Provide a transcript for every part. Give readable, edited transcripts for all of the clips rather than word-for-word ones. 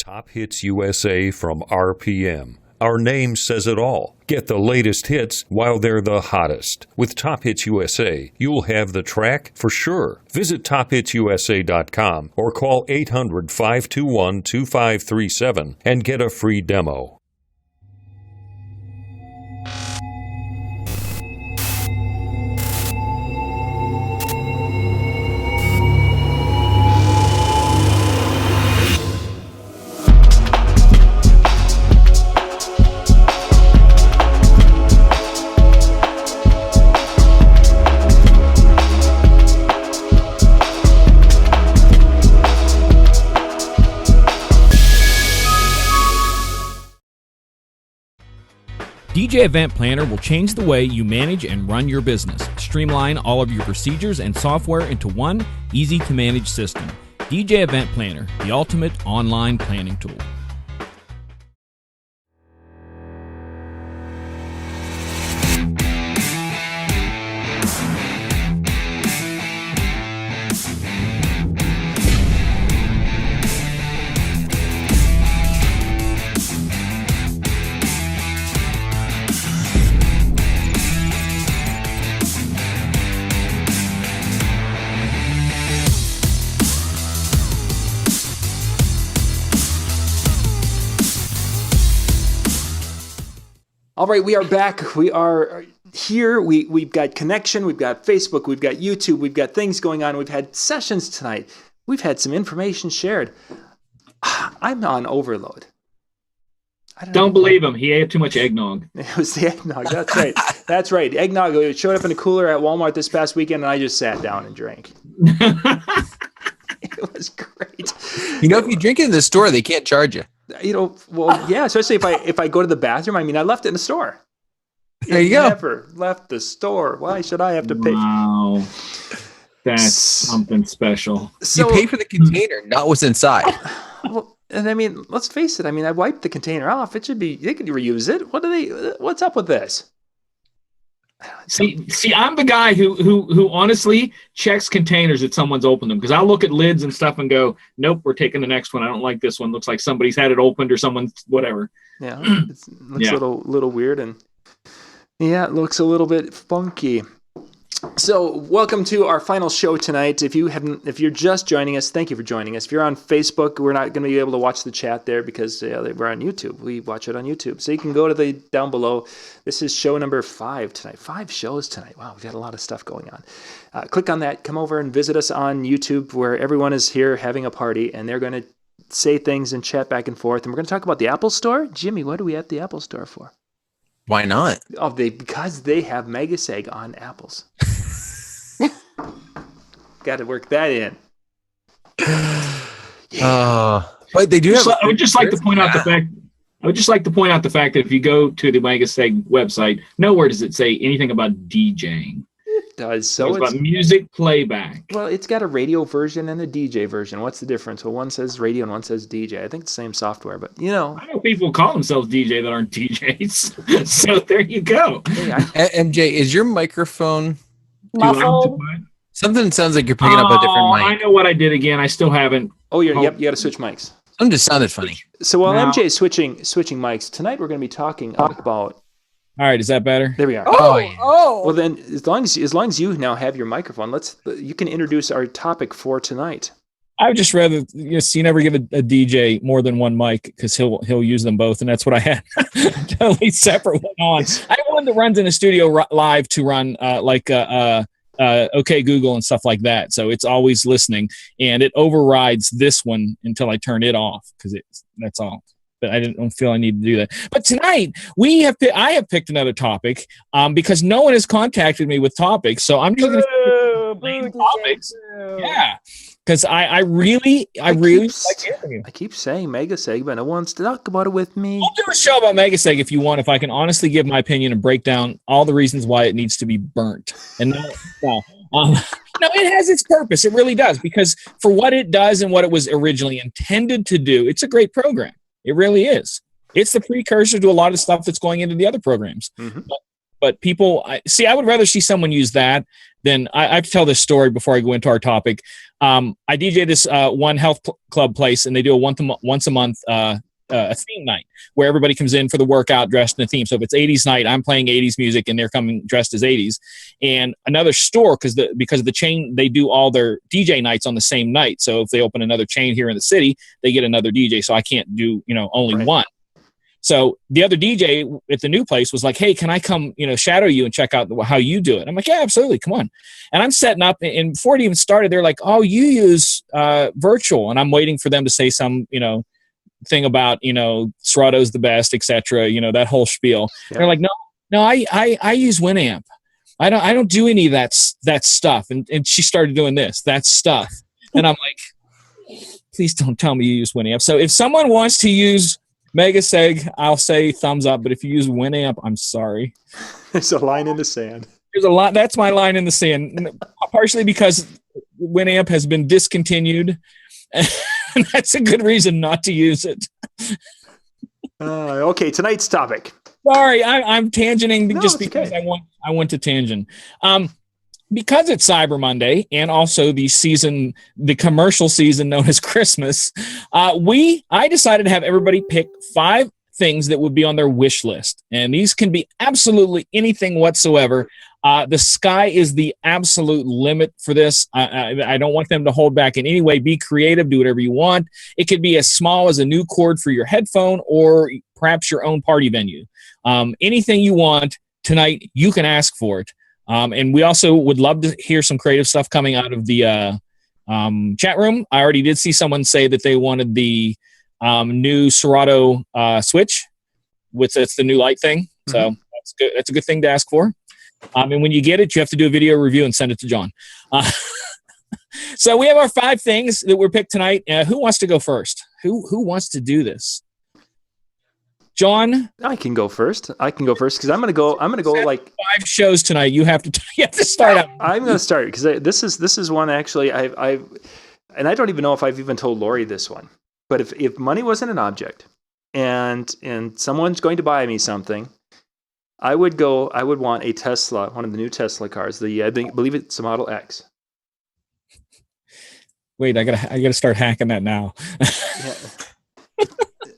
Top Hits USA from RPM. Our name says it all. Get the latest hits while they're the hottest. With Top Hits USA, you'll have the track for sure. Visit tophitsusa.com or call 800-521-2537 and get a free demo. DJ Event Planner will change the way you manage and run your business. Streamline all of your procedures and software into one easy-to-manage system. DJ Event Planner, the ultimate online planning tool. All right, we are back. We are here. We've got connection. We've got Facebook. We've got YouTube. We've got things going on. We've had sessions tonight. We've had some information shared. I'm on overload. Don't believe him. He ate too much eggnog. It was the eggnog. That's right. That's right. Eggnog. It showed up in a cooler at Walmart this past weekend, and I just sat down and drank. It was great. You know, if you drink it in the store, they can't charge you. You know, well, yeah, especially if I go to the bathroom. I mean, I left it in the store. There you go. Never left the store. Why should I have to pay? Wow. That's something special. So, you pay for the container, not what's inside. Well, and I mean, let's face it. I mean, I wiped the container off. It should be, they could reuse it. What's up with this? See, I'm the guy who honestly checks containers that someone's opened them, because I'll look at lids and stuff and go, nope, we're taking the next one. I don't like this one. Looks like somebody's had it opened or someone's whatever. Yeah, it looks a little weird, and yeah, it looks a little bit funky. So, welcome to our final show tonight. If you're just joining us, thank you for joining us. If you're on Facebook, we're not going to be able to watch the chat there because we're on YouTube. We watch it on YouTube. So you can go to the down below. This is show number 5 tonight. 5 shows tonight. Wow, we've got a lot of stuff going on. Click on that. Come over and visit us on YouTube, where everyone is here having a party, and they're going to say things and chat back and forth. And we're going to talk about the Apple Store. Jimmy, what are we at the Apple Store for? Why not? Oh, because they have Megaseg on apples. Got to work that in. But they do have. I would just like to point out the fact. I would just like to point out the fact that if you go to the Megaseg website, nowhere does it say anything about DJing. It does. So it's about music playback. Well, it's got a radio version and a DJ version. What's the difference? Well, one says radio and one says DJ. I think it's the same software, but you know. I know people call themselves DJ that aren't DJs. So there you go. MJ, is your microphone muffled? Something sounds like you're picking up a different mic. I know what I did again. I still haven't. Oh, yep. You got to switch mics. Something just sounded funny. So while MJ is switching mics tonight, we're going to be talking about. All right, is that better? There we are. Oh. Well, then, as long as you now have your microphone, you can introduce our topic for tonight. I would just rather you never give a DJ more than one mic, because he'll use them both, and that's what I had. Totally separate one on. I have one that runs in the studio live to run OK Google and stuff like that, so it's always listening, and it overrides this one until I turn it off, because that's all. But I don't feel I need to do that. But tonight I have picked another topic because no one has contacted me with topics, so I'm just going to pick topics. Yeah, because I really like hearing you. I keep saying Megaseg, but no one's to talk about it with me. I'll do a show about Megaseg if you want, if I can honestly give my opinion and break down all the reasons why it needs to be burnt. And no, it has its purpose. It really does, because for what it does and what it was originally intended to do, it's a great program. It really is. It's the precursor to a lot of stuff that's going into the other programs. Mm-hmm. But people, I would rather see someone use that than I have to tell this story before I go into our topic. I DJ this one health club place, and they do a once a month a theme night where everybody comes in for the workout dressed in a theme. So if it's 80s night, I'm playing 80s music and they're coming dressed as 80s. And another store, because of the chain, they do all their DJ nights on the same night. So if they open another chain here in the city, they get another DJ. So I can't do, only one. So the other DJ at the new place was like, hey, can I come, shadow you and check out how you do it? I'm like, yeah, absolutely. Come on. And I'm setting up, and before it even started, they're like, oh, you use virtual. And I'm waiting for them to say some, thing about, Serato's the best, etc. That whole spiel. Yeah. They're like, no, I use Winamp. I don't do any of that stuff. And she started doing that stuff. And I'm like, please don't tell me you use Winamp. So if someone wants to use Megaseg, I'll say thumbs up. But if you use Winamp, I'm sorry. There's a line in the sand. There's a lot. That's my line in the sand. Partially because Winamp has been discontinued. And that's a good reason not to use it. Okay, tonight's topic. Sorry, I'm tangenting because okay. I want to tangent. Because it's Cyber Monday and also the commercial season known as Christmas, I decided to have everybody pick 5 things that would be on their wish list. And these can be absolutely anything whatsoever. The sky is the absolute limit for this. I don't want them to hold back in any way. Be creative. Do whatever you want. It could be as small as a new cord for your headphone or perhaps your own party venue. Anything you want tonight, you can ask for it. And we also would love to hear some creative stuff coming out of the chat room. I already did see someone say that they wanted the new Serato switch with the new light thing. So that's good. That's a good thing to ask for. And when you get it, you have to do a video review and send it to John. So we have our 5 things that were picked tonight. Who wants to go first? Who wants to do this? John, I can go first because I'm gonna go like 5 shows tonight. You have to start out. I'm gonna start because this is one actually I've and I don't even know if I've even told Lori this one. But if money wasn't an object, and someone's going to buy me something, I would want a Tesla, one of the new Tesla cars. I believe it's the Model X. Wait, I gotta start hacking that now. Yeah.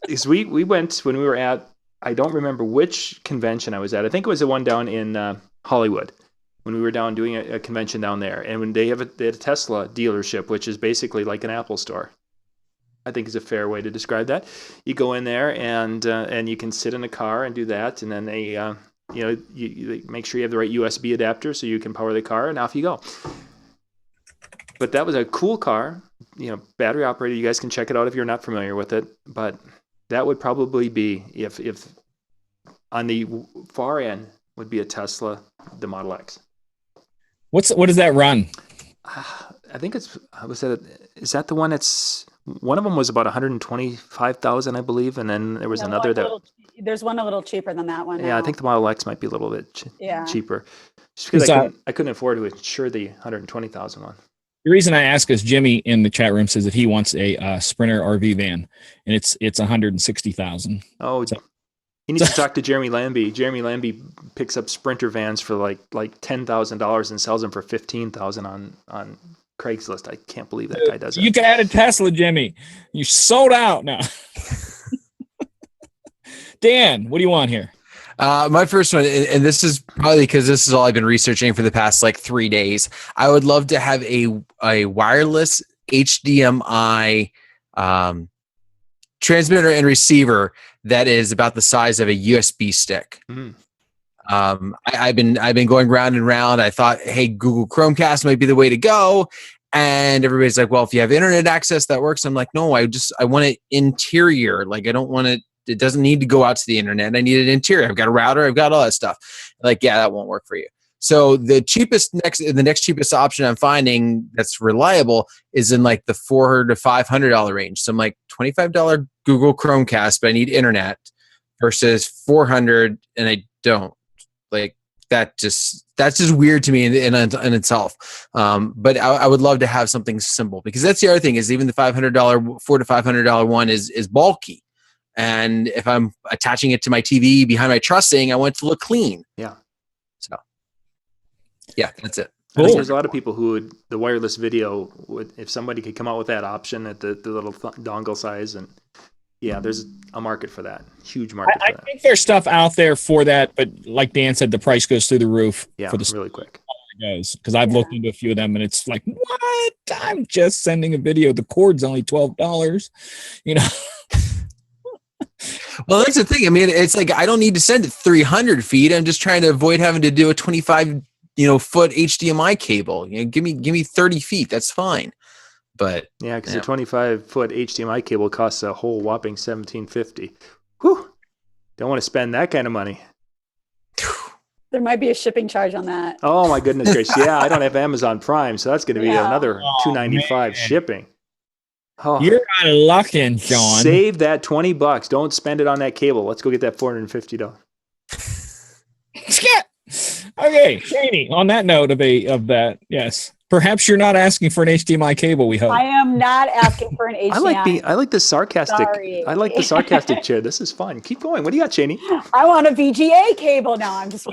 Because we went when we were at, I don't remember which convention I was at. I think it was the one down in Hollywood when we were down doing a convention down there. And when they had a Tesla dealership, which is basically like an Apple store. I think is a fair way to describe that. You go in there and you can sit in a car and do that, and then they you make sure you have the right USB adapter so you can power the car, and off you go. But that was a cool car, battery operated. You guys can check it out if you're not familiar with it. But that would probably be if on the far end would be a Tesla, the Model X. What does that run? I think is that the one that's. One of them was about 125,000, I believe, and then there was another there's one a little cheaper than that one. Yeah, now. I think the Model X might be a little bit cheaper, just because I couldn't afford to insure the 120,000 one. The reason I ask is Jimmy in the chat room says that he wants a Sprinter RV van, and it's 160,000. Oh, so. He needs to talk to Jeremy Lambie. Jeremy Lambie picks up Sprinter vans for like $10,000 and sells them for $15,000 on Craigslist. I can't believe that guy does it. You can add a Tesla, Jimmy. You sold out now. Dan, what do you want here? My first one, and this is probably because this is all I've been researching for the past 3 days. I would love to have a wireless HDMI transmitter and receiver that is about the size of a USB stick. I've been going round and round. I thought, hey, Google Chromecast might be the way to go. And everybody's like, well, if you have internet access, that works. I'm like, no, I want it interior. I don't want it. It doesn't need to go out to the internet. I need it interior. I've got a router. I've got all that stuff. Yeah, that won't work for you. So the next cheapest option I'm finding that's reliable is in the $400 to $500 range. So I'm like $25 Google Chromecast, but I need internet versus $400 and I don't. That's just weird to me in itself. But I would love to have something simple, because that's the other thing is even the $400 to $500 one is bulky. And if I'm attaching it to my TV behind my trussing, I want it to look clean. Yeah. So, yeah, that's it. I think Cool. there's a lot of people who would, the wireless video, would, if somebody could come out with that option at the little dongle size, and yeah, there's a market for that. Huge market I for that. think there's stuff out there for that, but like Dan said, the price goes through the roof Yeah, for the really quick. goes, because I've looked into a few of them and it's like, what? I'm just sending a video. The cord's only $12. You know. Well, that's the thing. I mean, it's like I don't need to send it 300 feet. I'm just trying to avoid having to do a 25 foot HDMI cable. Give me 30 feet. That's fine. But Yeah, because a 25-foot HDMI cable costs a whole whopping $17.50. Whew! Don't want to spend that kind of money. There might be a shipping charge on that. Oh my goodness gracious! Yeah, I don't have Amazon Prime, so that's going to be another $2.95 shipping. Oh, You're out of luck, then, John. save that $20. Don't spend it on that cable. Let's go get that $450. Okay, Shani, on that note of that, yes. Perhaps you're not asking for an HDMI cable, we hope. I am not asking for an HDMI. I like the sarcastic. Sorry. I like the sarcastic chair. This is fun. Keep going. What do you got, Shani? I want a VGA cable now. I'm just the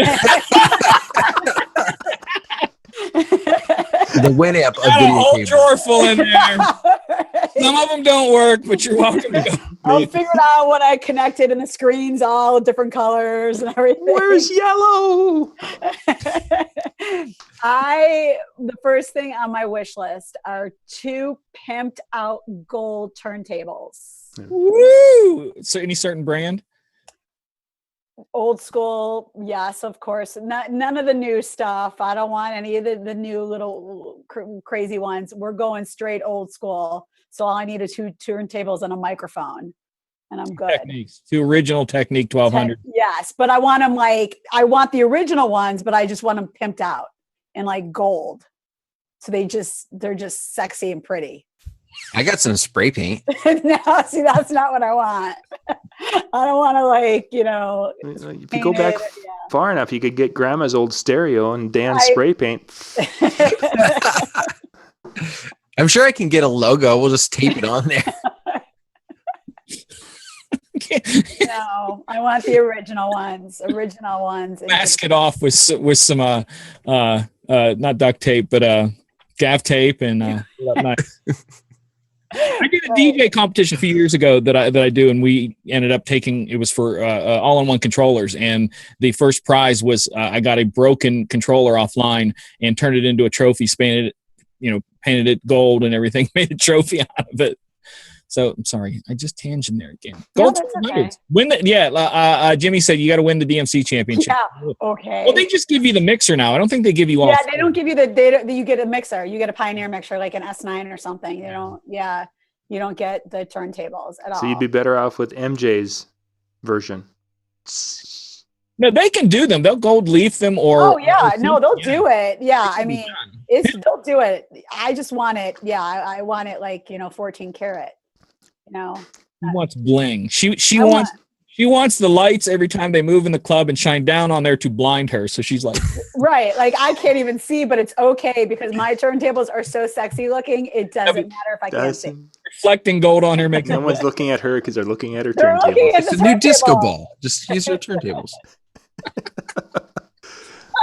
Winamp of Got a video whole cable. drawer full in there. Some of them don't work, but you're welcome to go. I'll figure it out when I connect it, and the screen's all different colors and everything. Where's yellow? The first thing on my wish list are 2 pimped out gold turntables. Woo! So any certain brand? Old school, yes, of course. None of the new stuff. I don't want any of the new little crazy ones. We're going straight old school. So all I need are 2 turntables and a microphone, and I'm good. Techniques. 2 original Technique 1200. Yes, but I want them I want the original ones, but I just want them pimped out in like gold. So they're just sexy and pretty. I got some spray paint. No, see, that's not what I want. I don't want to If you go back far enough, you could get Grandma's old stereo and Dan's spray paint. I'm sure I can get a logo. We'll just tape it on there. No, I want the original ones. Mask it off with some not duct tape, but gaff tape and nice. I did a DJ competition a few years ago that I do, and we ended up taking, it was for all-in-one controllers, and the first prize was I got a broken controller offline and turned it into a trophy, painted it gold and everything, made a trophy out of it. So I'm sorry, I just tangent there again. Gold okay. Win Jimmy said you got to win the DMC championship. Yeah, okay. Well, they just give you the mixer now. I don't think they give you all. Yeah, they don't give you you get a mixer. You get a Pioneer mixer, like an S9 or something. You don't get the turntables at all. So you'd be better off with MJ's version. No, they can do them. They'll gold leaf them or. Oh yeah, no, they'll do it. Yeah, I mean, they'll do it. I just want it. Yeah, I want it like 14 karat. She wants bling. She wants the lights every time they move in the club and shine down on there to blind her. So she's like, right, like I can't even see, but it's okay because my turntables are so sexy looking. It doesn't matter if I can't see. Reflecting gold on her makes no one's looking at her because they're looking at her They're turntables. It's a new disco ball. Just use your turntables.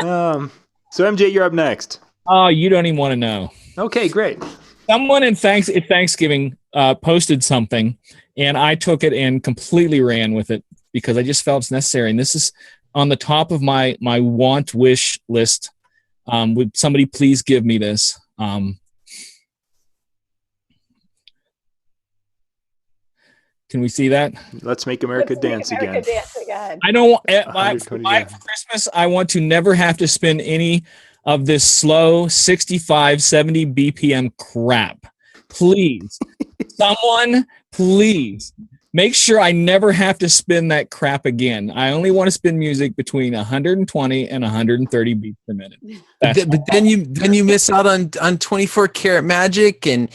So MJ, you're up next. oh, you don't even want to know. Okay, great. Someone at Thanksgiving posted something, and I took it and completely ran with it because I just felt it's necessary. And this is on the top of my want wish list. Would somebody please give me this? Can we see that? Let's make America dance again. I don't. For Christmas, I want to never have to spend any of this slow 65, 70 BPM crap. Please, someone, please make sure I never have to spin that crap again. I only want to spin music between 120 and 130 beats per minute. But then you miss out on 24 Karat Magic and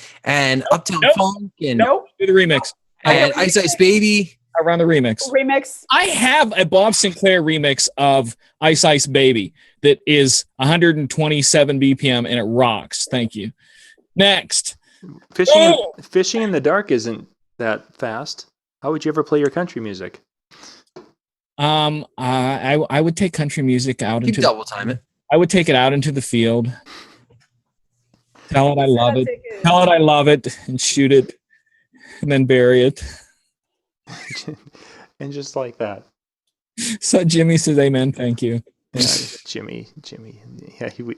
Uptown Funk and do the remix. And Ice Ice Baby. I run the remix. I have a Bob Sinclair remix of Ice Ice Baby that is 127 BPM and it rocks. Thank you. Next. Fishing in the dark isn't that fast. How would you ever play your country music? I would take country music out into double time it. I would take it out into the field Tell it I love it. Tickets. Tell it I love it, and shoot it, and then bury it. And just like that. So Jimmy says, "Amen, thank you." Yeah, Jimmy.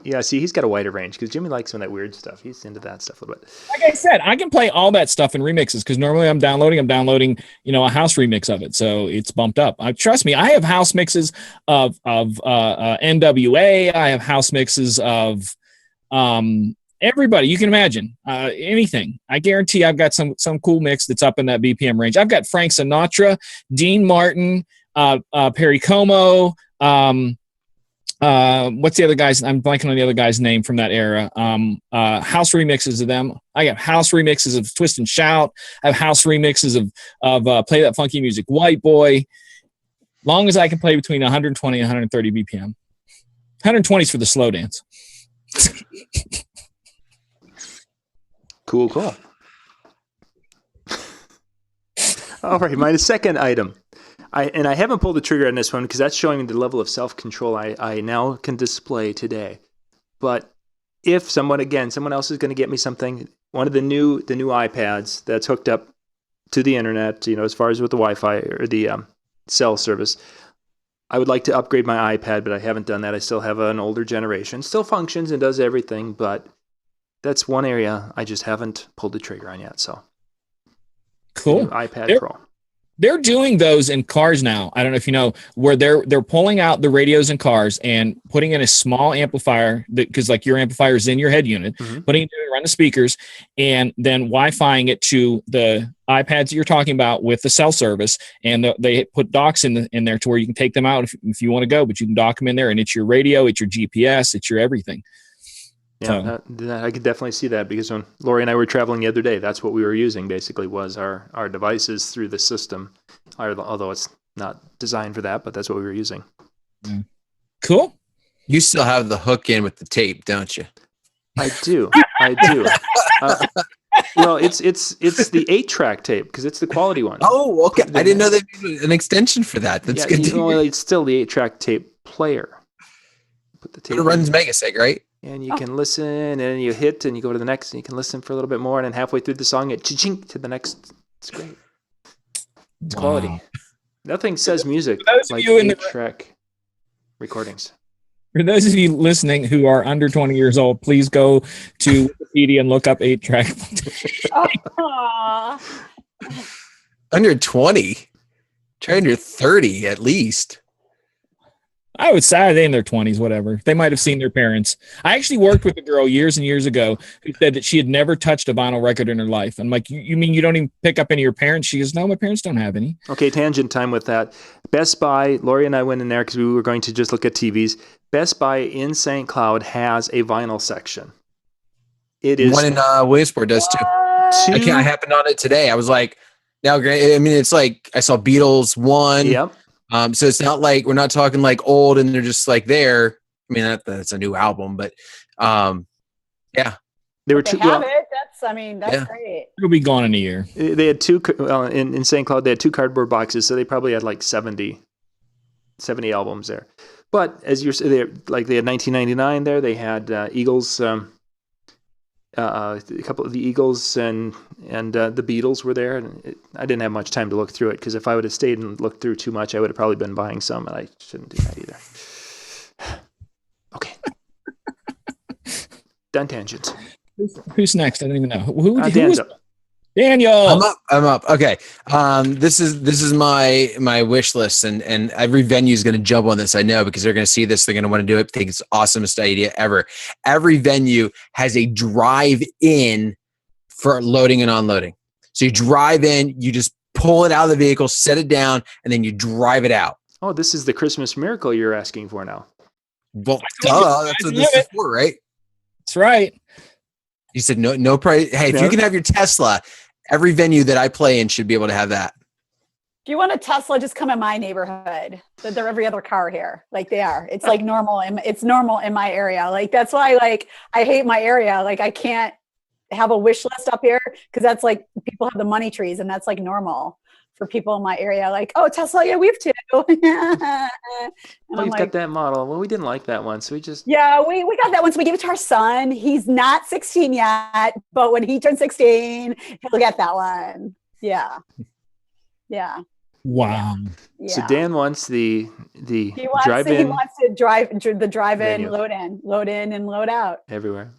Yeah, see, he's got a wider range because Jimmy likes some of that weird stuff. He's into that stuff a little bit. Like I said, I can play all that stuff in remixes because normally I'm downloading, a house remix of it, so it's bumped up. Trust me, I have house mixes of NWA. I have house mixes of everybody you can imagine, anything. I guarantee I've got some cool mix that's up in that BPM range. I've got Frank Sinatra, Dean Martin, Perry Como. What's the other guy's? I'm blanking on the other guy's name from that era. House remixes of them. I got house remixes of Twist and Shout. I have house remixes of Play That Funky Music, White Boy. Long as I can play between 120 and 130 BPM. 120 is for the slow dance. Cool. All right, my second item. I haven't pulled the trigger on this one because that's showing me the level of self-control I now can display today. But if someone else is going to get me something, one of the new iPads that's hooked up to the internet, as far as with the Wi-Fi or the cell service, I would like to upgrade my iPad, but I haven't done that. I still have an older generation. Still functions and does everything, but that's one area I just haven't pulled the trigger on yet. So cool. iPad Pro. They're doing those in cars now. I don't know if you know, where they're pulling out the radios in cars and putting in a small amplifier because like your amplifier is in your head unit, putting it around the speakers, and then Wi-Fiing it to the iPads that you're talking about with the cell service. And they put docks in there to where you can take them out if you want to go, but you can dock them in there, and it's your radio, it's your GPS, it's your everything. Yeah, I could definitely see that because when Lori and I were traveling the other day, that's what we were using basically was our devices through the system, although it's not designed for that, but that's what we were using. Cool. You still have the hook in with the tape, don't you? I do. Well, it's the 8-track tape because it's the quality one. Oh, okay. I didn't know they made an extension for that. That's good to hear. It's still the 8-track tape player. Put the tape. It runs Megaseg, right? And you can listen, and then you hit, and you go to the next, and you can listen for a little bit more, and then halfway through the song, it chink to the next. It's great. It's quality. Nothing says music like 8-track recordings. For those of you listening who are under 20 years old, please go to Wikipedia and look up 8-track. Under 20? Try under 30 at least. I would say they're in their 20s, whatever. They might have seen their parents. I actually worked with a girl years and years ago who said that she had never touched a vinyl record in her life. I'm like, you mean you don't even pick up any of your parents? She goes, no, my parents don't have any. Okay, tangent time with that. Best Buy, Lori and I went in there because we were going to just look at TVs. Best Buy in St. Cloud has a vinyl section. It is one in Williamsport does too. I happened on it today. I was like, now, it's like I saw Beatles 1. Yep. So it's not like we're not talking like old and they're just like there. I mean, that's a new album, but yeah. They were They have it. That's great. It'll be gone in a year. They had two in St. Cloud. They had 2 cardboard boxes, so they probably had like 70 albums there. But as you said, they had 1999 there. They had Eagles. A couple of the Eagles and the Beatles were there. And I didn't have much time to look through it because if I would have stayed and looked through too much, I would have probably been buying some, and I shouldn't do that either. Okay. Done tangent. Who's next? I don't even know. Who Dan's up. Daniel. I'm up. Okay. This is my wish list, and every venue is going to jump on this. I know because they're going to see this. They're going to want to do it. Think it's the awesomest idea ever. Every venue has a drive-in for loading and unloading. So you drive in, you just pull it out of the vehicle, set it down, and then you drive it out. Oh, this is the Christmas miracle you're asking for now. Well, duh. That's what this is for, right? That's right. You said no price. Hey, if you can have your Tesla, every venue that I play in should be able to have that. If you want a Tesla, just come in my neighborhood. They're every other car here. Like they are. It's like normal. It's normal in my area. Like that's why I hate my area. Like I can't have a wish list up here because that's like people have the money trees and that's like normal for people in my area, like, oh, Tesla, yeah, we have two. And You've got that model. Well, we didn't like that one, so we just yeah, we got that one. So we gave it to our son. He's not 16 yet, but when he turns 16, he'll get that one. Yeah. Yeah. Wow. Yeah. So Dan wants the he wants drive-in. He wants to the drive-in, Menu. load in and load out. Everywhere.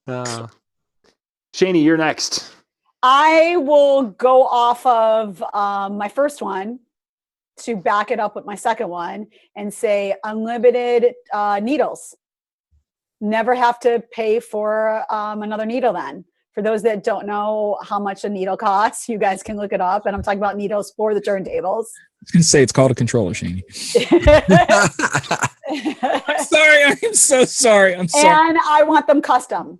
Shani, you're next. I will go off of my first one to back it up with my second one and say unlimited needles. Never have to pay for another needle then. For those that don't know how much a needle costs, you guys can look it up. And I'm talking about needles for the turntables. I was going to say it's called a controller, Shani. I'm sorry. I'm so sorry. I'm sorry. And I want them custom.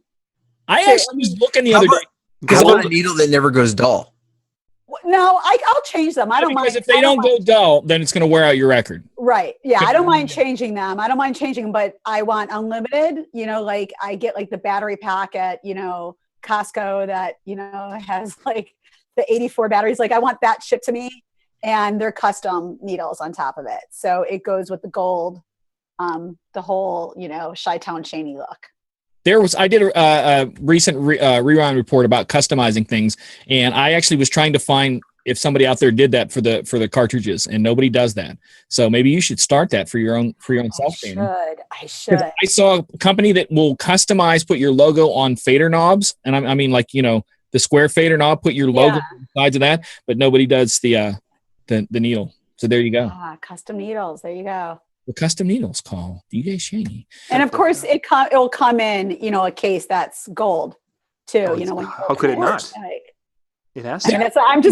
I actually was looking the other day. How about a needle that never goes dull? No, I'll change them. I don't mind. Because if they don't go dull, then it's going to wear out your record. Right. Yeah. I don't mind changing them. But I want unlimited, like I get like the battery pack at, Costco that, has like the 84 batteries. Like I want that shipped to me and they're custom needles on top of it. So it goes with the gold, the whole, Chi-Town Shani look. I did a recent rewind report about customizing things, and I actually was trying to find if somebody out there did that for the cartridges, and nobody does that. So maybe you should start that for your own self. I should. I saw a company that will customize, put your logo on fader knobs, and I mean like the square fader knob, put your logo on the sides of that, but nobody does the needle. So there you go. Custom needles. There you go. The custom needles call DJ Shani. And of course it'll come in, a case that's gold too. How could it not? It has to. And I'm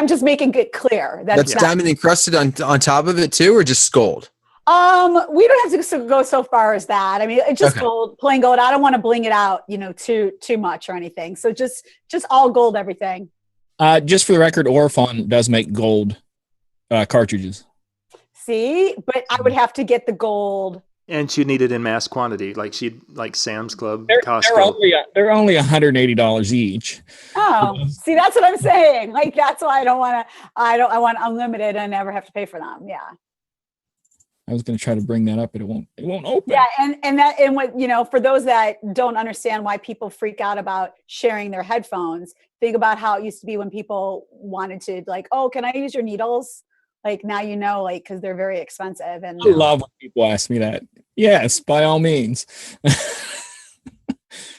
just making it clear that's diamond encrusted on top of it too, or just gold. We don't have to go so far as that. I mean, it's just gold, plain gold. I don't want to bling it out, too much or anything. So just all gold, everything. Just for the record, Orifon does make gold cartridges. See, but I would have to get the gold. And she'd need it in mass quantity, like Sam's Club, Costco. They're only $180 each. Oh, see, that's what I'm saying. Like that's why I want unlimited and never have to pay for them. Yeah. I was going to try to bring that up, but it won't open. Yeah, and what for those that don't understand why people freak out about sharing their headphones, think about how it used to be when people wanted to like, oh, can I use your needles? Like now because they're very expensive. And I love when people ask me that. Yes, by all means.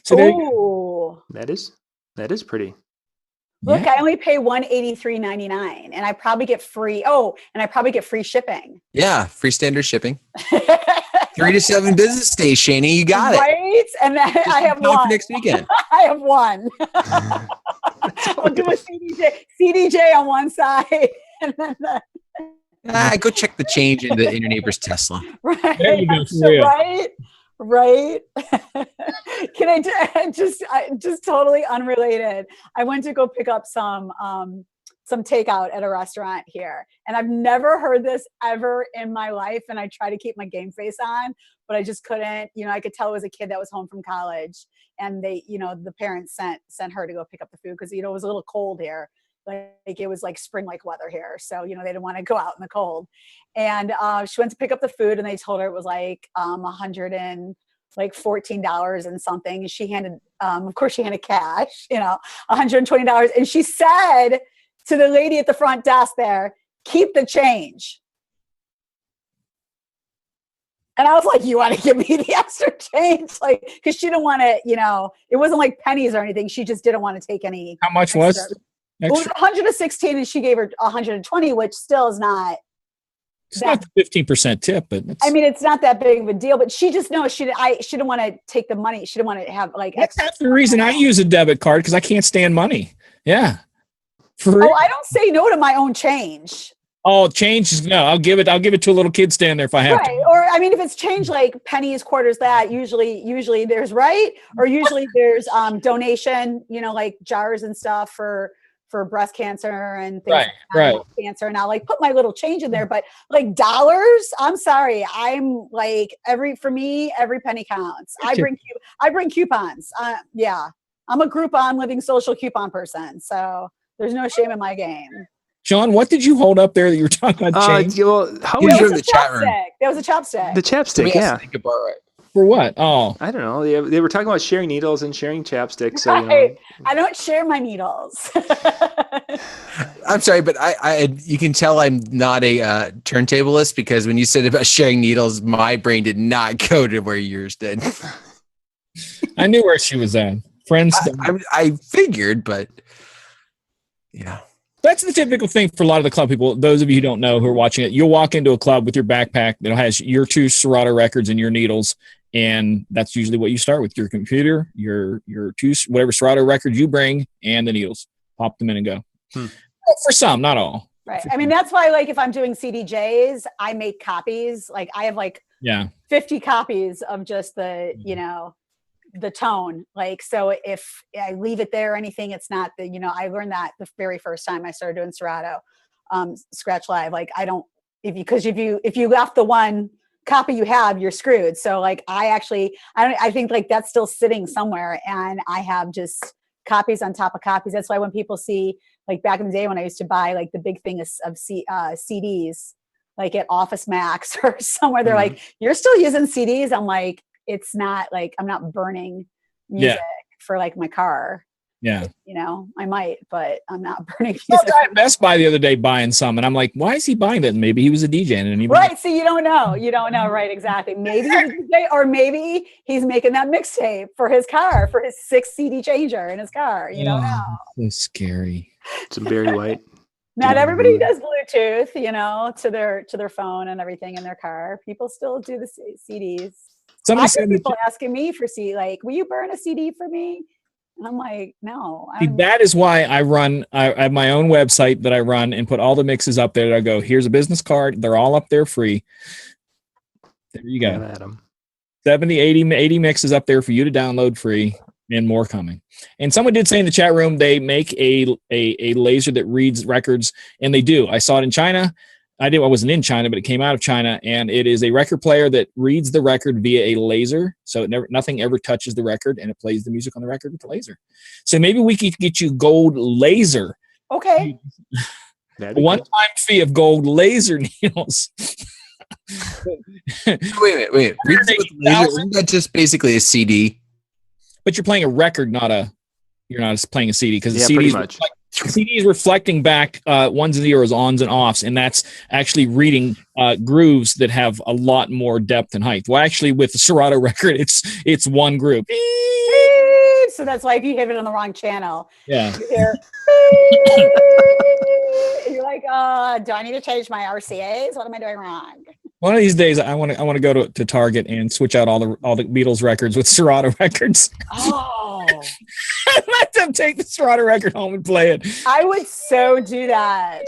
So that is pretty. Look, I only pay $183.99, and I probably get free. Oh, and I probably get free shipping. Yeah, free standard shipping. 3 to 7 business days, Shani. You got it. Right, and then I have one for next weekend. I have one. I'll do a CDJ on one side, and then go check the change in your neighbor's Tesla. Right. There you go. Right. Can I just totally unrelated? I went to go pick up some takeout at a restaurant here, and I've never heard this ever in my life. And I try to keep my game face on, but I just couldn't. I could tell it was a kid that was home from college, and they, the parents sent her to go pick up the food because it was a little cold here. Like it was like spring-like weather here. So, they didn't want to go out in the cold. And she went to pick up the food and they told her it was like $114 and something. And she handed, of course she handed cash, $120. And she said to the lady at the front desk there, keep the change. And I was like, you want to give me the extra change? Like, because she didn't want to, it wasn't like pennies or anything. She just didn't want to take any. How much was it? It was 116 and she gave her 120, which still is not. It's not the 15% tip, but it's not that big of a deal. But she just knows she didn't want to take the money. She didn't want to have like. That's half the reason I use a debit card because I can't stand money. Yeah. I don't say no to my own change. Oh, change? No, I'll give it to a little kid stand there if I have to. Or if it's change like pennies, quarters, that usually there's or usually there's donation, like jars and stuff for breast cancer and things like cancer, and I'll like put my little change in there. But like dollars, I'm sorry, I'm like every penny counts. I bring coupons. I'm a Groupon living social coupon person. So There's no shame in my game. Sean, what did you hold up there that you were talking about change? Well, how You would showed you, the chat room. That was a chopstick. the Let chapstick? me Yeah. ask Nick about it. For what? Oh, I don't know. They were talking about sharing needles and sharing chapstick. So, you know. Right. I don't share my needles. I'm sorry, but you can tell I'm not a turntablist because when you said about sharing needles, my brain did not go to where yours did. I knew where she was at. Friends. I figured, but yeah. That's the typical thing for a lot of the club people. Those of you who don't know who are watching it, you'll walk into a club with your backpack that has your 2 Serato records and your needles, and that's usually what you start with: your computer, your 2 whatever Serato records you bring, and the needles. Pop them in and go. For some, not all. Right. I mean, that's why, like, if I'm doing CDJs, I make copies. Like, I have 50 copies of just the, the tone. Like, so if I leave it there or anything, it's not the, I learned that the very first time I started doing Serato, Scratch Live. Like, I don't, if you left the one copy you have, you're screwed. So like, I think like that's still sitting somewhere, and I have just copies on top of copies. That's why when people see, like back in the day when I used to buy like the big thing of CDs, like at Office Max or somewhere, they're like, you're still using CDs? I'm like, it's not like, I'm not burning music for like my car. Yeah. I might, but I'm not burning I music. was at Best Buy the other day buying some, and I'm like, why is he buying that? Maybe he was a DJ. And he Right. So you don't know. Right. Exactly. Maybe he's a DJ, or maybe he's making that mixtape for his car, for his 6 CD changer in his car. You don't know. So scary. Some Barry White. Not everybody does Bluetooth, to their phone and everything in their car. People still do the CDs. Somebody I said get people asking me for CD, like, will you burn a CD for me? And I'm like, no. that is why I have my own website that I run and put all the mixes up there. That I go, here's a business card. They're all up there free. There you go. Yeah, Adam. 70, 80 mixes up there for you to download free, and more coming. And someone did say in the chat room, they make a laser that reads records, and they do. I saw it in China. I wasn't in China, but it came out of China, and it is a record player that reads the record via a laser. So nothing ever touches the record, and it plays the music on the record with the laser. So maybe we could get you gold laser. Okay. One-time fee of gold laser needles. Wait a minute. Reads it with laser. Isn't that just basically a CD? But you're playing a record, you're not just playing a CD, because the CD is reflecting back ones and zeros, ons and offs, and that's actually reading grooves that have a lot more depth and height. Well, actually, with the Serato record, it's one groove. So that's why if you hit it on the wrong channel, you hear, you're like, do I need to change my RCAs? What am I doing wrong? One of these days, I want to go to Target and switch out all the Beatles records with Serato records. Oh, let them take the Serato record home and play it. I would so do that.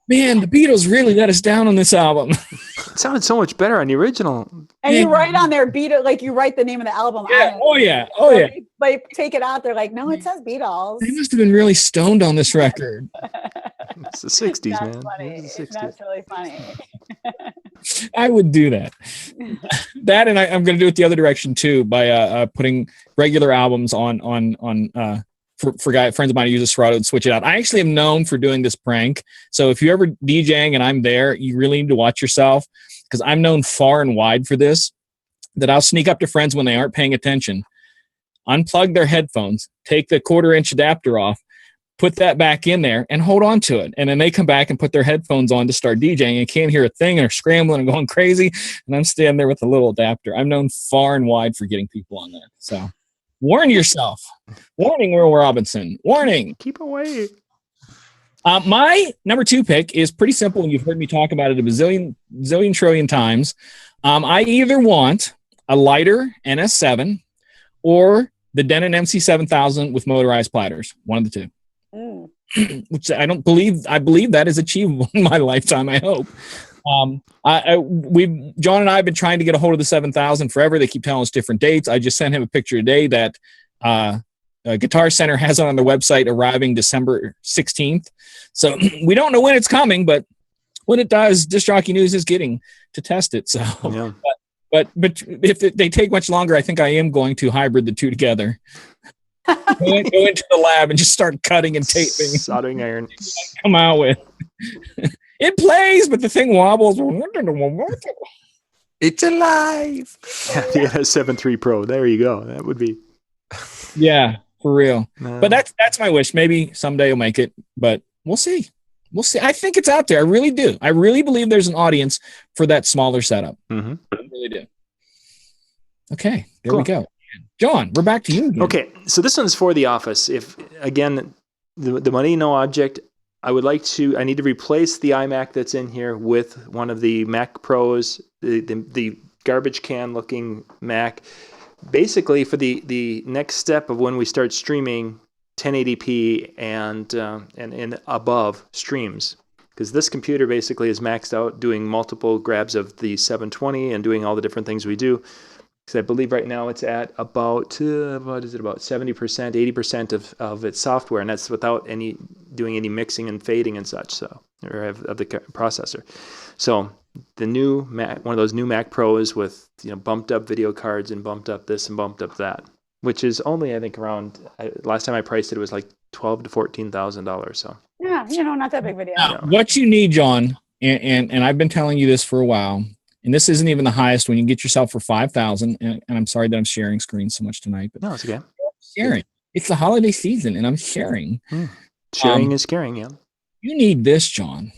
Man, the Beatles really let us down on this album. It sounded so much better on the original. And you write on their Beatles, like you write the name of the album. Yeah. On it. Oh yeah. But take it out. They're like, no, it says Beatles. They must have been really stoned on this record. It's the 60s, That's man. funny. It's the 60s. That's really funny. I would do that. That, and I'm going to do it the other direction too, by putting regular albums on for friends of mine who use a Serato and switch it out. I actually am known for doing this prank. So if you're ever DJing and I'm there, you really need to watch yourself, because I'm known far and wide for this, that I'll sneak up to friends when they aren't paying attention, unplug their headphones, take the 1/4-inch adapter off, put that back in there and hold on to it. And then they come back and put their headphones on to start DJing and can't hear a thing and are scrambling and going crazy. And I'm standing there with a little adapter. I'm known far and wide for getting people on that. So warn yourself. Warning, Will Robinson. Warning. Keep away. My number 2 pick is pretty simple, and you've heard me talk about it a zillion trillion times. I either want a lighter NS7 or the Denon MC7000 with motorized platters. One of the two. Which I believe that is achievable in my lifetime, I hope. John and I have been trying to get a hold of the 7000 forever. They keep telling us different dates. I just sent him a picture today that Guitar Center has it on their website, arriving December 16th. So we don't know when it's coming, but when it does, Disc Jockey News is getting to test it. So, Yeah. but if they take much longer, I think I am going to hybrid the two together. Go into the lab and just start cutting and taping. Soldering iron. Come out with. It plays, but the thing wobbles. It's alive. Yeah, the NS7 III Pro. There you go. That would be. Yeah, for real. But that's my wish. Maybe someday you'll make it, but we'll see. We'll see. I think it's out there. I really do. I really believe there's an audience for that smaller setup. Mm-hmm. I really do. Okay, there Cool. we go. John, we're back to you again. Okay, so this one's for the office. If, again, the money, no object, I need to replace the iMac that's in here with one of the Mac Pros, the garbage can looking Mac. Basically, for the next step of when we start streaming 1080p and above streams, because this computer basically is maxed out doing multiple grabs of the 720 and doing all the different things we do. Because I believe right now it's at about 70%, 80% of its software, and that's without doing any mixing and fading and such. So, or of the processor. So the new Mac, one of those new Mac Pros with bumped up video cards and bumped up this and bumped up that, which is only I think around last time I priced it was like $12,000 to $14,000. So Yeah, not that big of a deal. Now, what you need, John, and I've been telling you this for a while, and this isn't even the highest one. You can get yourself for $5,000. And I'm sorry that I'm sharing screen so much tonight, but no, it's okay. I'm sharing. It's the holiday season, and I'm sharing. Sharing is caring. Yeah. You need this, John.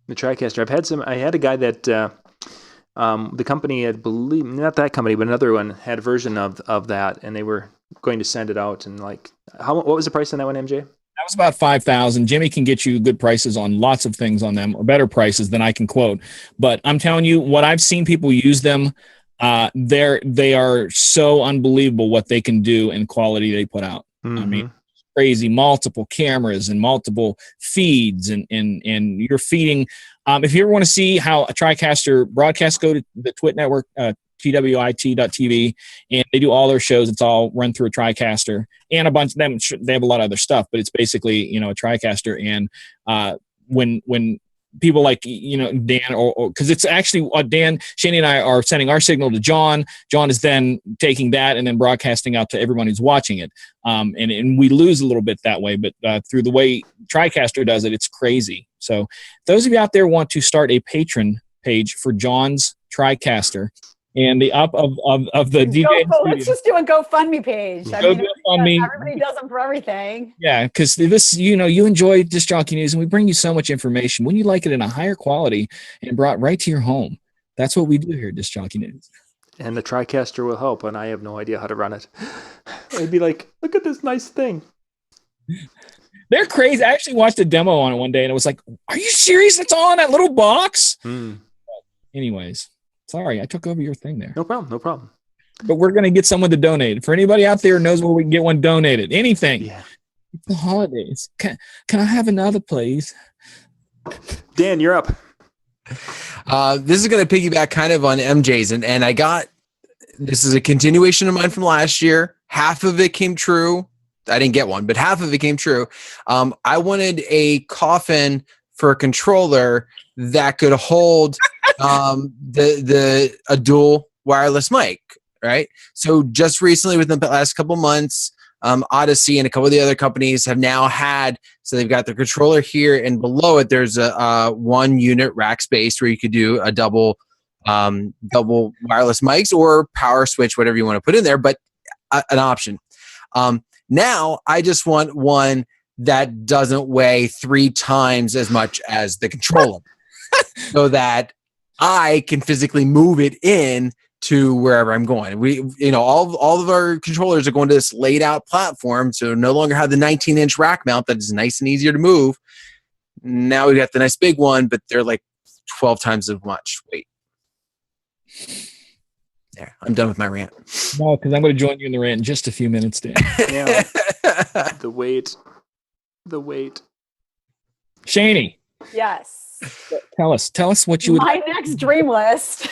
The TriCaster. I had a guy that the company, I believe, not that company, but another one had a version of that, and they were going to send it out. And what was the price on that one, MJ? That was about $5,000. Jimmy can get you good prices on lots of things on them, or better prices than I can quote. But I'm telling you, what I've seen people use them, they are so unbelievable what they can do and quality they put out. Mm-hmm. I mean, crazy, multiple cameras and multiple feeds, and you're feeding. If you ever want to see how a TriCaster broadcasts, go to the Twit network, twit.tv, and they do all their shows. It's all run through a TriCaster and a bunch of them. They have a lot of other stuff, but it's basically, a TriCaster. And when people like, Dan, or because it's actually Dan, Shani and I are sending our signal to John. John is then taking that and then broadcasting out to everyone who's watching it. And we lose a little bit that way, but through the way TriCaster does it, it's crazy. So those of you out there want to start a patron page for John's TriCaster, and the up of the DJ. Let's just do a GoFundMe page. GoFundMe. Everybody does them for everything. Yeah, because this, you enjoy Disc Jockey News, and we bring you so much information. When you like it in a higher quality and brought right to your home, that's what we do here at Disc Jockey News. And the TriCaster will help, and I have no idea how to run it. I'd be like, look at this nice thing. They're crazy. I actually watched a demo on it one day, and it was like, are you serious? It's all in that little box? Anyways. Sorry, I took over your thing there. No problem. But we're going to get someone to donate. For anybody out there who knows where we can get one donated, anything. Yeah. It's the holidays. Can I have another, please? Dan, you're up. This is going to piggyback kind of on MJ's, and this is a continuation of mine from last year. Half of it came true. I didn't get one, but half of it came true. I wanted a coffin for a controller that could hold a dual wireless mic, right? So just recently, within the last couple months, Odyssey and a couple of the other companies have now had, so they've got the controller here, and below it there's a 1 unit rack space where you could do a double wireless mics or power switch, whatever you want to put in there, but an option. Now I just want one that doesn't weigh 3 times as much as the controller, so that I can physically move it in to wherever I'm going. We, all of our controllers are going to this laid out platform, so no longer have the 19-inch rack mount that is nice and easier to move. Now we got the nice big one, but they're like 12 times as much weight. There, I'm done with my rant. No, because I'm going to join you in the rant in just a few minutes, Dan. Yeah. The weight. Shani. Yes. Tell us what you would. My next dream list.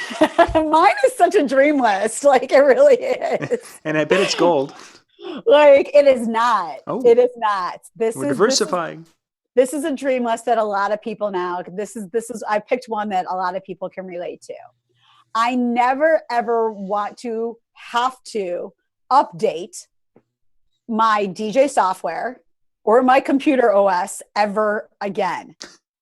Mine is such a dream list. Like, it really is. And I bet it's gold. Like, it is not. Oh. It is not. We're diversifying. This is a dream list that a lot of people now, I picked one that a lot of people can relate to. I never, ever want to have to update my DJ software or my computer OS ever again.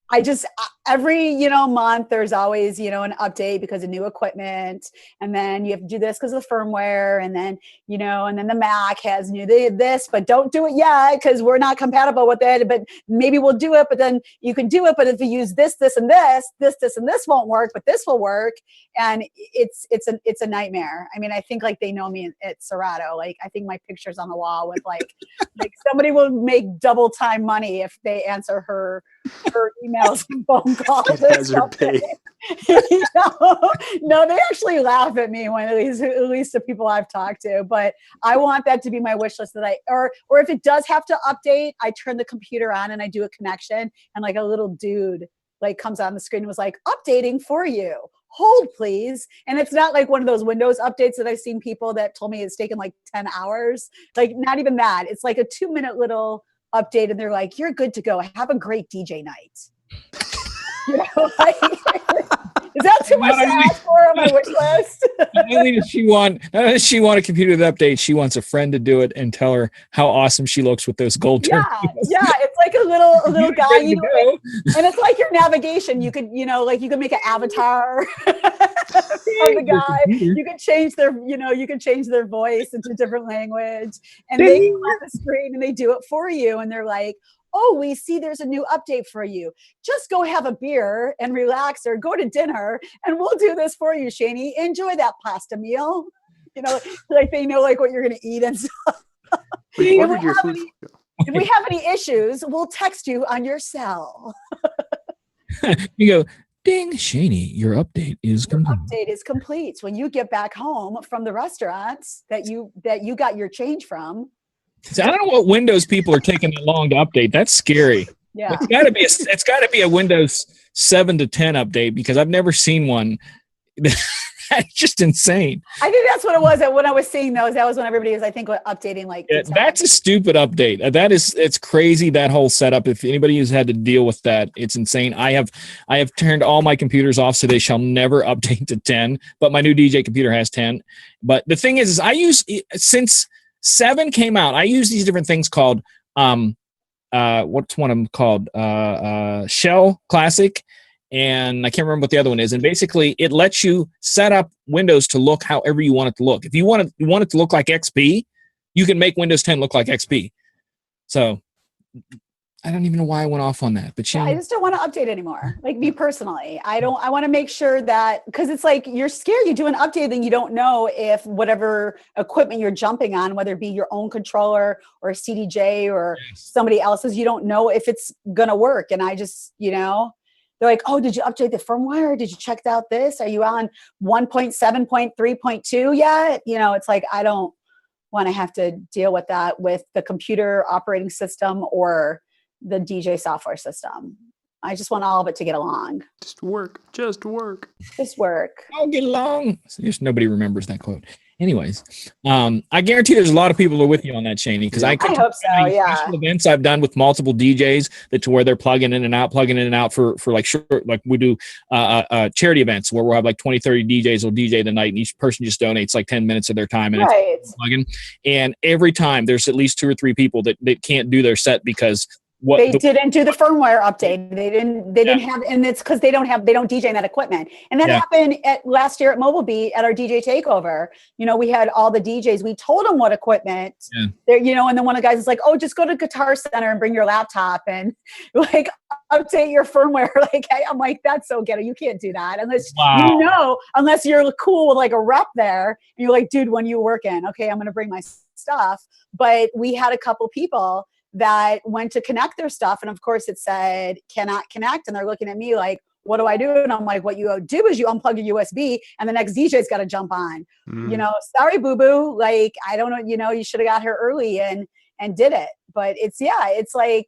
I just, every, month there's always, an update because of new equipment. And then you have to do this because of the firmware. And then, and then the Mac has this, but don't do it yet because we're not compatible with it. But maybe we'll do it, but then you can do it. But if you use this, and this won't work, but this will work. And it's a nightmare. I mean, I think like they know me at Serato. Like I think my picture's on the wall with like somebody will make double time money if they answer her emails and phone calls. No, they actually laugh at me when at least the people I've talked to. But I want that to be my wish list or if it does have to update, I turn the computer on and I do a connection and like a little dude like comes on the screen and was like, updating for you. Hold please. And it's not like one of those Windows updates that I've seen people that told me it's taken like 10 hours. Like not even that. It's like a 2-minute little update and they're like, you're good to go. Have a great DJ night. Is that too much to ask for on my wish list? Not only does she want a computer to update, she wants a friend to do it and tell her how awesome she looks with those gold Yeah, it's like a little guy, and it's like your navigation. You could, you could make an avatar of the guy. You could change their voice into different language, and they come on the screen and they do it for you, and they're like, oh, we see there's a new update for you. Just go have a beer and relax or go to dinner and we'll do this for you, Shani. Enjoy that pasta meal. Like they know like what you're going to eat and stuff. If we have any issues, we'll text you on your cell. You go, ding, Shani, your update is complete. Update is complete. When you get back home from the restaurants that you got your change from. So I don't know what Windows people are taking that long to update. That's scary. Yeah, it's got to be a Windows 7 to 10 update because I've never seen one. That's just insane. I think that's what it was. When I was seeing those, that was when everybody was, I think, updating like. That's a stupid update. It's crazy, that whole setup. If anybody has had to deal with that, it's insane. I have turned all my computers off so they shall never update to 10. But my new DJ computer has 10. But the thing is I use since 7 came out, I use these different things called what's one of them called? Shell Classic, and I can't remember what the other one is. And basically, it lets you set up Windows to look however you want it to look. If you want it to look like XP, you can make Windows 10 look like XP. So I don't even know why I went off on that, but I just don't want to update anymore. Like me personally, I want to make sure that, because it's like you're scared. You do an update, then you don't know if whatever equipment you're jumping on, whether it be your own controller or a CDJ or somebody else's, you don't know if it's gonna work. And I just, they're like, oh, did you update the firmware? Did you check out this? Are you on 1.7.3.2 yet? It's like I don't want to have to deal with that with the computer operating system or the DJ software system. I just want all of it to get along. Just work. I'll get along. So just nobody remembers that quote. Anyways, I guarantee there's a lot of people who are with you on that, Shani, because I hope so. Yeah. Special events I've done with multiple DJs to where they're plugging in and out for like short, like we do charity events where we'll have like 20, 30 DJs will DJ the night, and each person just donates like 10 minutes of their time and it's plugging. And every time there's at least 2 or 3 people that can't do their set because they didn't do the firmware update. They didn't have, and it's because they don't DJ that equipment. And that happened last year at Mobile Beat at our DJ takeover. We had all the DJs. We told them what equipment, and then one of the guys is like, "Oh, just go to Guitar Center and bring your laptop and like update your firmware." Like, I'm like, that's so ghetto. You can't do that unless you're cool with like a rep there. And you're like, dude, when you working? Okay, I'm gonna bring my stuff. But we had a couple people that went to connect their stuff. And of course it said, cannot connect. And they're looking at me like, what do I do? And I'm like, what you do is you unplug your USB and the next DJ's got to jump on, sorry, boo-boo. Like, I don't know, you should have got here early and did it. But it's like,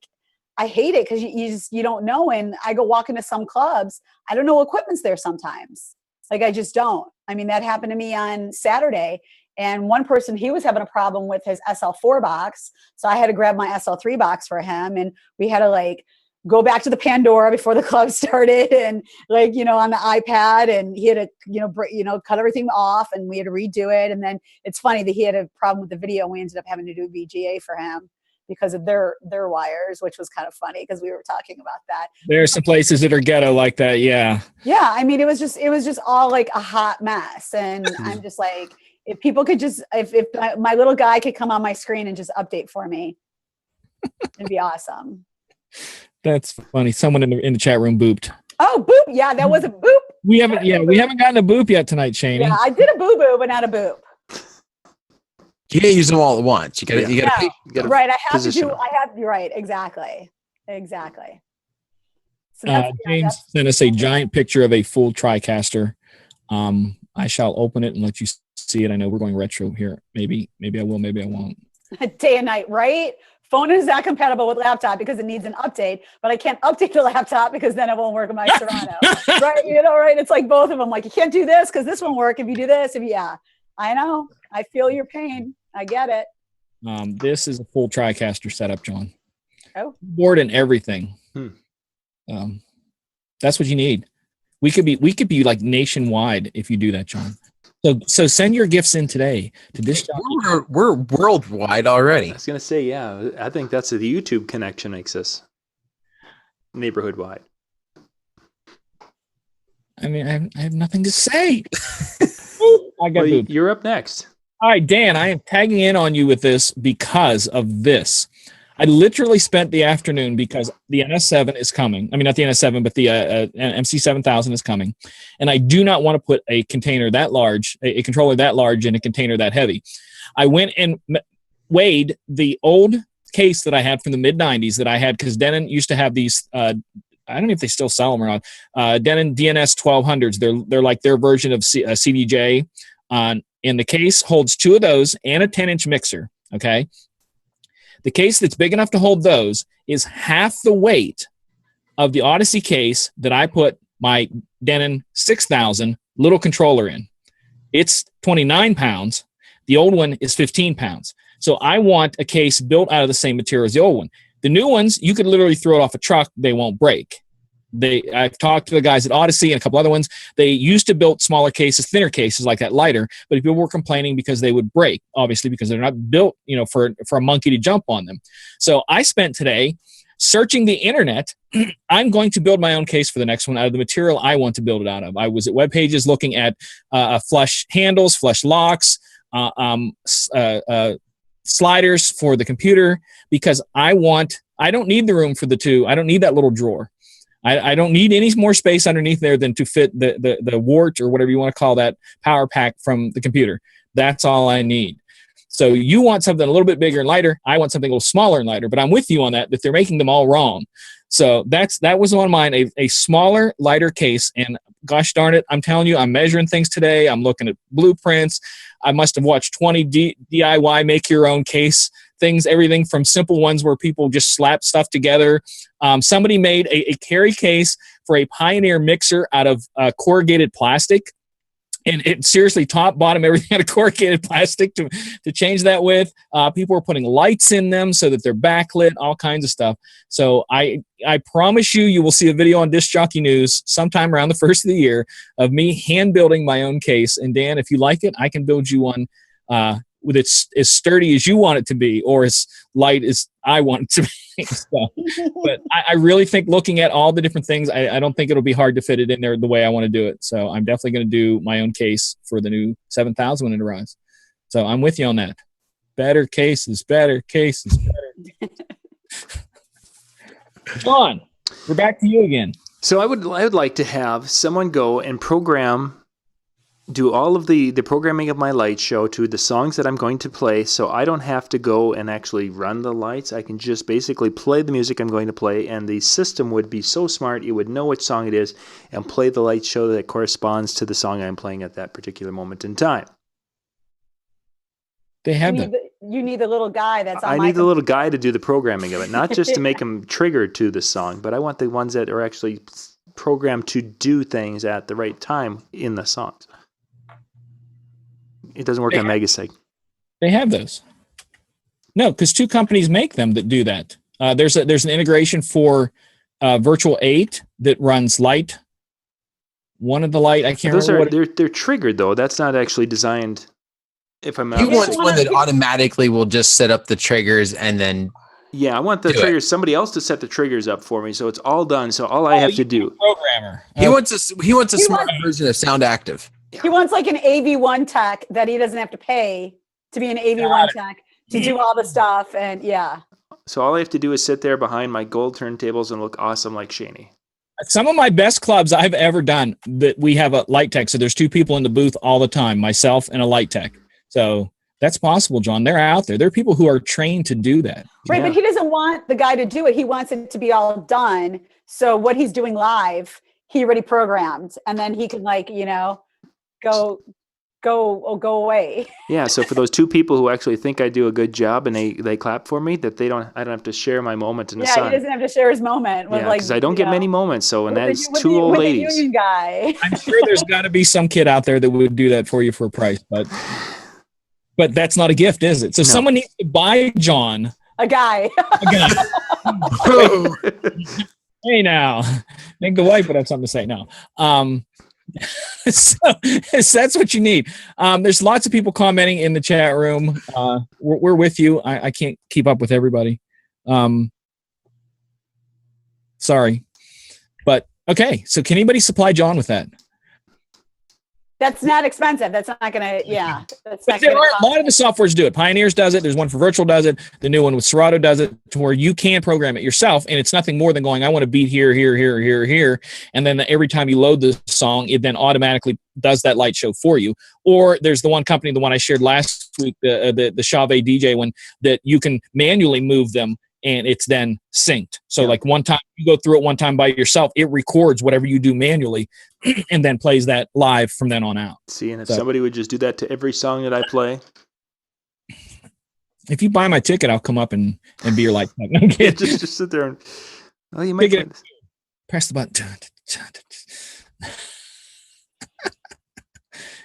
I hate it because you don't know. And I go walk into some clubs, I don't know what equipment's there sometimes. Like, I just don't. I mean, that happened to me on Saturday. And one person, he was having a problem with his SL4 box. So I had to grab my SL3 box for him. And we had to like go back to the Pandora before the club started, and like, on the iPad, and he had to, cut everything off, and we had to redo it. And then it's funny that he had a problem with the video. We ended up having to do VGA for him because of their wires, which was kind of funny because we were talking about that. There are some places that are ghetto like that. Yeah. Yeah. I mean, it was just all like a hot mess. And I'm just like, if people could just, if my little guy could come on my screen and just update for me, it'd be awesome. That's funny. Someone in the chat room booped. Oh, boop. Yeah. That was a boop. We haven't gotten a boop yet tonight, Shani. Yeah. I did a boo-boo, but not a boop. You can't use them all at once. You gotta right. You're right. Exactly. So James sent us a giant picture of a full TriCaster. I shall open it and let you see it. I know we're going retro here. Maybe I will, maybe I won't. Day and night, right? Phone is not compatible with laptop because it needs an update, but I can't update the laptop because then it won't work on my Serrano. Right? Right? It's like both of them. Like, you can't do this because this won't work if you do this. I know. I feel your pain. I get it. This is a full TriCaster setup, John. Oh. Board and everything. That's what you need. We could be like nationwide if you do that, John. So send your gifts in today to this. We're worldwide already. I was gonna say, yeah. I think that's the YouTube connection makes us neighborhood wide. I mean, I have nothing to say. You're up next. All right, Dan, I am tagging in on you with this because of this. I literally spent the afternoon because the NS7 is coming. I mean, not the NS7, but the MC7000 is coming. And I do not want to put a container that large, a controller that large in a container that heavy. I went and weighed the old case that I had from the mid-90s that I had, because Denon used to have these, I don't know if they still sell them or not, Denon DNS 1200s. They're like their version of CDJ. And the case holds 2 of those and a 10-inch mixer, okay? The case that's big enough to hold those is half the weight of the Odyssey case that I put my Denon 6000 little controller in. It's 29 pounds. The old one is 15 pounds. So I want a case built out of the same material as the old one. The new ones, you could literally throw it off a truck. They won't break. I've talked to the guys at Odyssey and a couple other ones. They used to build smaller cases, thinner cases like that, lighter, but people were complaining because they would break, obviously, because they're not built, for a monkey to jump on them. So I spent today searching the internet. I'm going to build my own case for the next one out of the material I want to build it out of. I was at web pages looking at flush handles, flush locks, sliders for the computer, because I don't need the room for the 2. I don't need that little drawer. I don't need any more space underneath there than to fit the wart or whatever you want to call that power pack from the computer. That's all I need. So you want something a little bit bigger and lighter. I want something a little smaller and lighter, but I'm with you on that they're making them all wrong. So that was on mine, a smaller, lighter case. And gosh darn it, I'm telling you, I'm measuring things today. I'm looking at blueprints. I must have watched 20 DIY make your own case things, everything from simple ones where people just slap stuff together. Somebody made a carry case for a Pioneer mixer out of corrugated plastic. And it seriously, top, bottom, everything out of corrugated plastic to change that with. People were putting lights in them so that they're backlit, all kinds of stuff. So I promise you will see a video on Disc Jockey News sometime around the first of the year of me hand building my own case. And Dan, if you like it, I can build you one with it's as sturdy as you want it to be, or as light as I want it to be. So, but I really think, looking at all the different things, I don't think it'll be hard to fit it in there the way I want to do it. So I'm definitely going to do my own case for the new 7000 when it arrives. So I'm with you on that. Better cases. John, we're back to you again. So I would like to have someone go and do all of the programming of my light show to the songs that I'm going to play, so I don't have to go and actually run the lights. I can just basically play the music I'm going to play, and the system would be so smart, it would know which song it is and play the light show that corresponds to the song I'm playing at that particular moment in time. They have that. You need the little guy that's on I need the little guy to do the programming of it, not just to make them trigger to the song, but I want the ones that are actually programmed to do things at the right time in the songs. It doesn't work on Megasig. They have those. No, because 2 companies make them that do that. There's an integration for Virtual 8 that runs light. One of the light, I can't Those remember. they're triggered though. That's not actually designed. If I'm not He mistaken. wants one that automatically will just set up the triggers and then. Yeah, I want the Do it. triggers. Somebody else to set the triggers up for me, so it's all done. So all I have to do. Programmer. He wants a smart version of Sound Active. He wants like an AV1 tech that he doesn't have to pay to be an AV1 tech to do all the stuff. And yeah. So all I have to do is sit there behind my gold turntables and look awesome like Shaney. Some of my best clubs I've ever done that we have a light tech. So there's 2 people in the booth all the time, myself and a light tech. So that's possible, John. They're out there. There are people who are trained to do that. Right, but he doesn't want the guy to do it. He wants it to be all done. So what he's doing live, he already programmed, and then he can go away. Yeah. So for those 2 people who actually think I do a good job and they clap for me, that I don't have to share my moment in the sun. Yeah, he doesn't have to share his moment. With because I don't get many moments. So and that's 2 old ladies. The union guy. I'm sure there's got to be some kid out there that would do that for you for a price, but that's not a gift, is it? So someone needs to buy John a guy. Hey, now, make the wife would have something to say now. So that's what you need. There's lots of people commenting in the chat room. We're with you. I can't keep up with everybody. Sorry, but okay. So can anybody supply John with that? That's not expensive. That's not gonna. Yeah, that's not. But a lot of the softwares do it. Pioneers does it. There's one for Virtual does it. The new one with Serato does it, to where you can program it yourself, and it's nothing more than going, I want to beat here, here, here, here, here, and then every time you load the song, it then automatically does that light show for you. Or there's the one company, the one I shared last week, the Chauvet DJ one, that you can manually move them, and it's then synced. So like one time you go through it one time by yourself, it records whatever you do manually and then plays that live from then on out. See, and if somebody would just do that to every song that I play. If you buy my ticket, I'll come up and be your light tech. just sit there and you might press the button.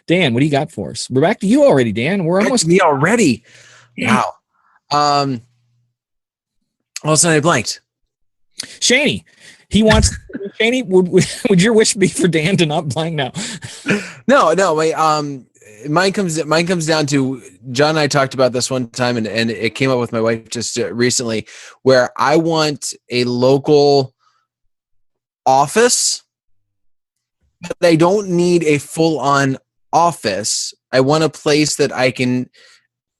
Dan, what do you got for us? We're back to you already, Dan. We're almost me already. Wow. All of a sudden I blanked. Shaney, he wants. Shaney, would your wish be for Dan to not blank now? No. Wait. Mine comes down to John and I talked about this one time, and it came up with my wife just recently, where I want a local office, but I don't need a full-on office. I want a place that I can.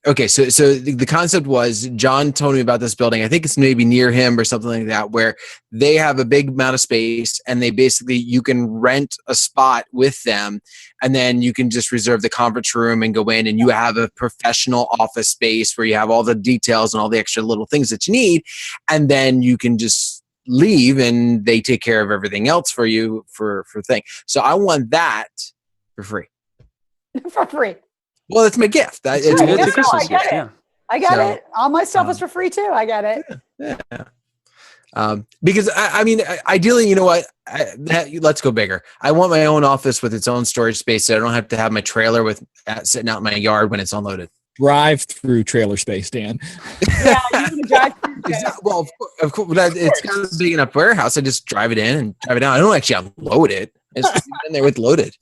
Okay, so the concept was, John told me about this building. I think it's maybe near him or something like that, where they have a big amount of space, and they basically, you can rent a spot with them, and then you can just reserve the conference room and go in, and you have a professional office space where you have all the details and all the extra little things that you need, and then you can just leave, and they take care of everything else for you for thing. So I want that for free. For free. Well, it's my gift. It's a Christmas gift. Yeah. I got it. All my stuff was for free too. I got it. Yeah. Because I mean, ideally, you know what? Let's go bigger. I want my own office with its own storage space, so I don't have to have my trailer sitting out in my yard when it's unloaded. Drive-through trailer space, Dan. Yeah, you can drive through. Well, of course, it's kind of a big enough warehouse. I just drive it in and drive it out. I don't actually unload it. It's just in there with loaded.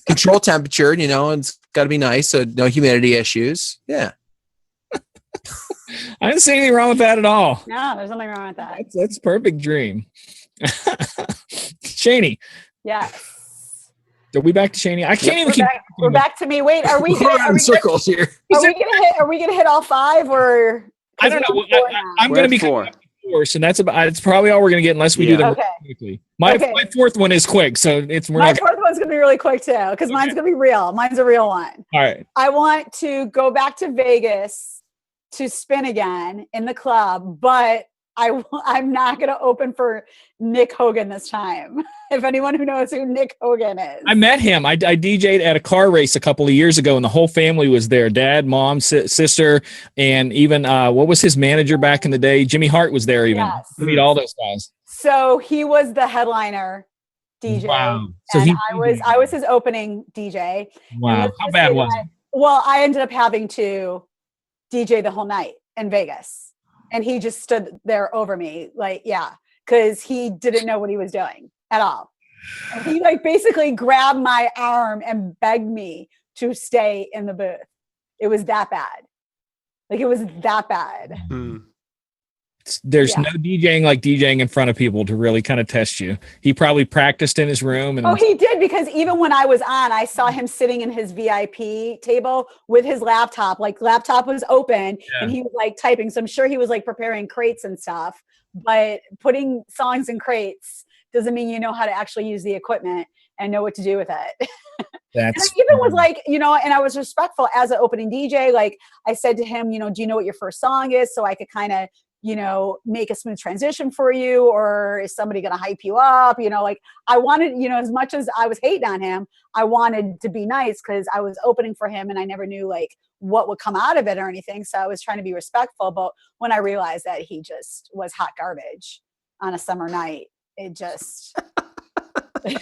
Control temperature, and it's got to be nice, so no humidity issues. Yeah. I didn't see anything wrong with that at all. No, there's nothing wrong with that. That's a perfect dream. Shaney. Yes. Are we back to Shaney? I can't even keep. We're back to me. Wait, are we in circles here? Are we gonna hit all 5 or? I don't know. I'm going to be 4. And that's about. It's probably all we're going to get unless we do them quickly. My 4th one is quick, so my 4th one's going to be really quick too, because mine's going to be real. Mine's a real one. All right. I want to go back to Vegas to spin again in the club, but I'm not going to open for Nick Hogan this time. If anyone who knows who Nick Hogan is. I met him. I DJ'd at a car race a couple of years ago, and the whole family was there. Dad, mom, sister, and even, what was his manager back in the day? Jimmy Hart was there even. Yes. Meet all those guys. So he was the headliner DJ. Wow. So and I was his opening DJ. Wow. How bad was it? Well, I ended up having to DJ the whole night in Vegas. And he just stood there over me. Like, yeah. because he didn't know what he was doing at all. And he like basically grabbed my arm and begged me to stay in the booth. It was that bad. Like it was that bad. There's no DJing like DJing in front of people to really kind of test you. He probably practiced in his room. And he did, because even when I was on, I saw him sitting in his VIP table with his laptop. Like laptop was open and he was like typing. So I'm sure he was like preparing crates and stuff. But putting songs in crates doesn't mean you know how to actually use the equipment and know what to do with it. And I even was like, and I was respectful as an opening DJ. Like I said to him, do you know what your first song is? So I could kind of, make a smooth transition for you, or is somebody going to hype you up? Like I wanted, as much as I was hating on him, I wanted to be nice because I was opening for him and I never knew like what would come out of it or anything. So I was trying to be respectful. But when I realized that he just was hot garbage on a summer night, it just... I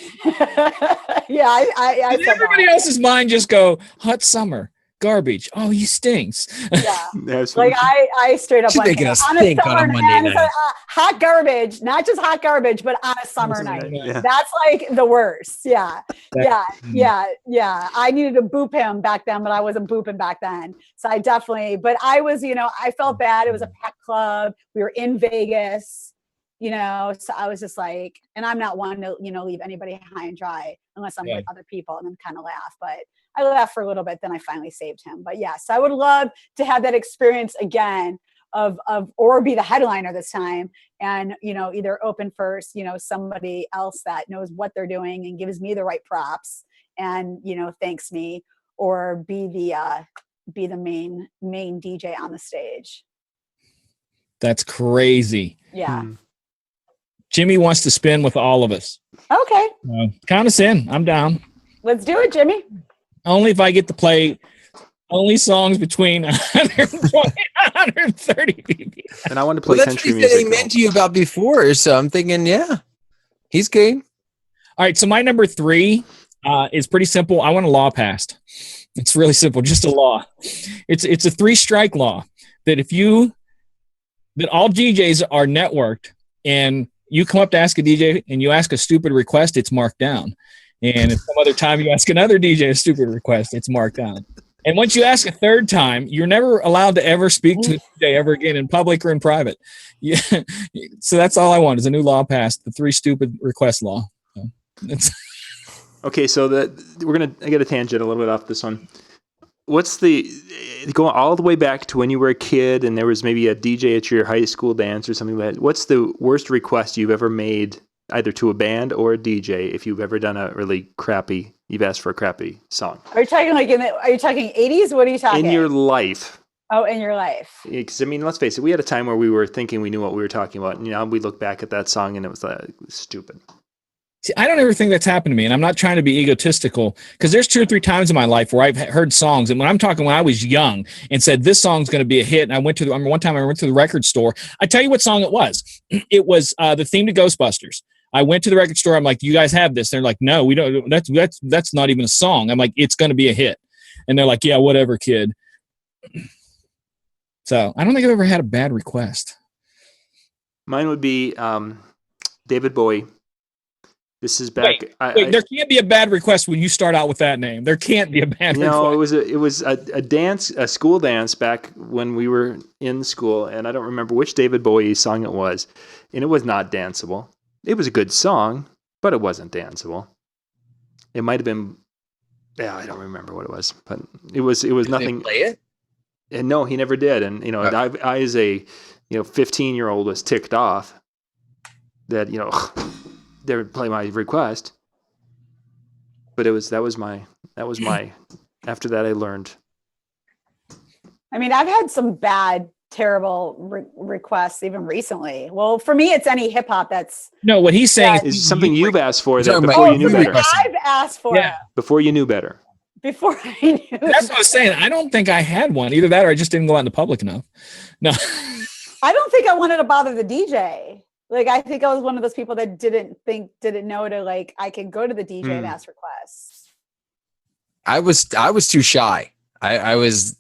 everybody else's mind just go hot summer garbage. Oh, he stinks. Yeah, like I straight up making us think on a Monday night. Hot garbage, not just hot garbage, but on a summer night. Yeah. That's like the worst. Yeah. I needed to boop him back then, but I wasn't booping back then. So I definitely. But I was, I felt bad. It was a packed club. We were in Vegas. So I was just like, and I'm not one to, leave anybody high and dry unless I'm with other people and then kind of laugh. But I laughed for a little bit, then I finally saved him. But yes, I would love to have that experience again or be the headliner this time and, either open first, somebody else that knows what they're doing and gives me the right props and, thanks me, or be the main DJ on the stage. That's crazy. Yeah. Jimmy wants to spin with all of us. Okay. Count us in. I'm down. Let's do it, Jimmy. Only if I get to play only songs between 120 and 130 BPM. And I want to play country music. That's what he meant to you about before, so I'm thinking, he's game. All right, so my number 3 is pretty simple. I want a law passed. It's really simple, just a law. It's a 3-strike law that that all DJs are networked, and you come up to ask a DJ and you ask a stupid request, it's marked down. And if some other time you ask another DJ a stupid request, it's marked down. And once you ask a third time, you're never allowed to ever speak to the DJ ever again in public or in private. Yeah. So that's all I want is a new law passed, the 3 stupid request law. Okay, so I get a tangent a little bit off this one. What's going all the way back to when you were a kid and there was maybe a DJ at your high school dance or something like that? What's the worst request you've ever made either to a band or a DJ if you've ever done you've asked for a crappy song? Are you talking are you talking 80s? What are you talking? In your life. Oh, in your life. Because, let's face it, we had a time where we were thinking we knew what we were talking about. And we look back at that song and it was stupid. See, I don't ever think that's happened to me, and I'm not trying to be egotistical because there's 2 or 3 times in my life where I've heard songs, and when I'm talking when I was young and said this song's going to be a hit, and one time I went to the record store. I tell you what song it was. It was the theme to Ghostbusters. I went to the record store. I'm like, "Do you guys have this?" They're like, "No, we don't. That's not even a song." I'm like, "It's going to be a hit," and they're like, "Yeah, whatever, kid." So I don't think I've ever had a bad request. Mine would be David Bowie. This is back. Wait, there can't be a bad request when you start out with that name. There can't be a bad request. No, it was a school dance back when we were in school, and I don't remember which David Bowie song it was, and it was not danceable. It was a good song, but it wasn't danceable. It might have been. Yeah, I don't remember what it was, but it was nothing. Did they play it? And no, he never did. And I as a 15-year-old was ticked off that they would play my request, but that was my after that I learned. I've had some bad, terrible requests even recently. Well, for me, it's any hip hop that's what he's saying is something you've asked for that before you knew better. I've asked for it before you knew better. Before I knew. That's what I was saying. I don't think I had one. Either that or I just didn't go out in the public enough. No. I don't think I wanted to bother the DJ. Like, I think I was one of those people that didn't know to I could go to the DJ and ask requests. I was too shy. I was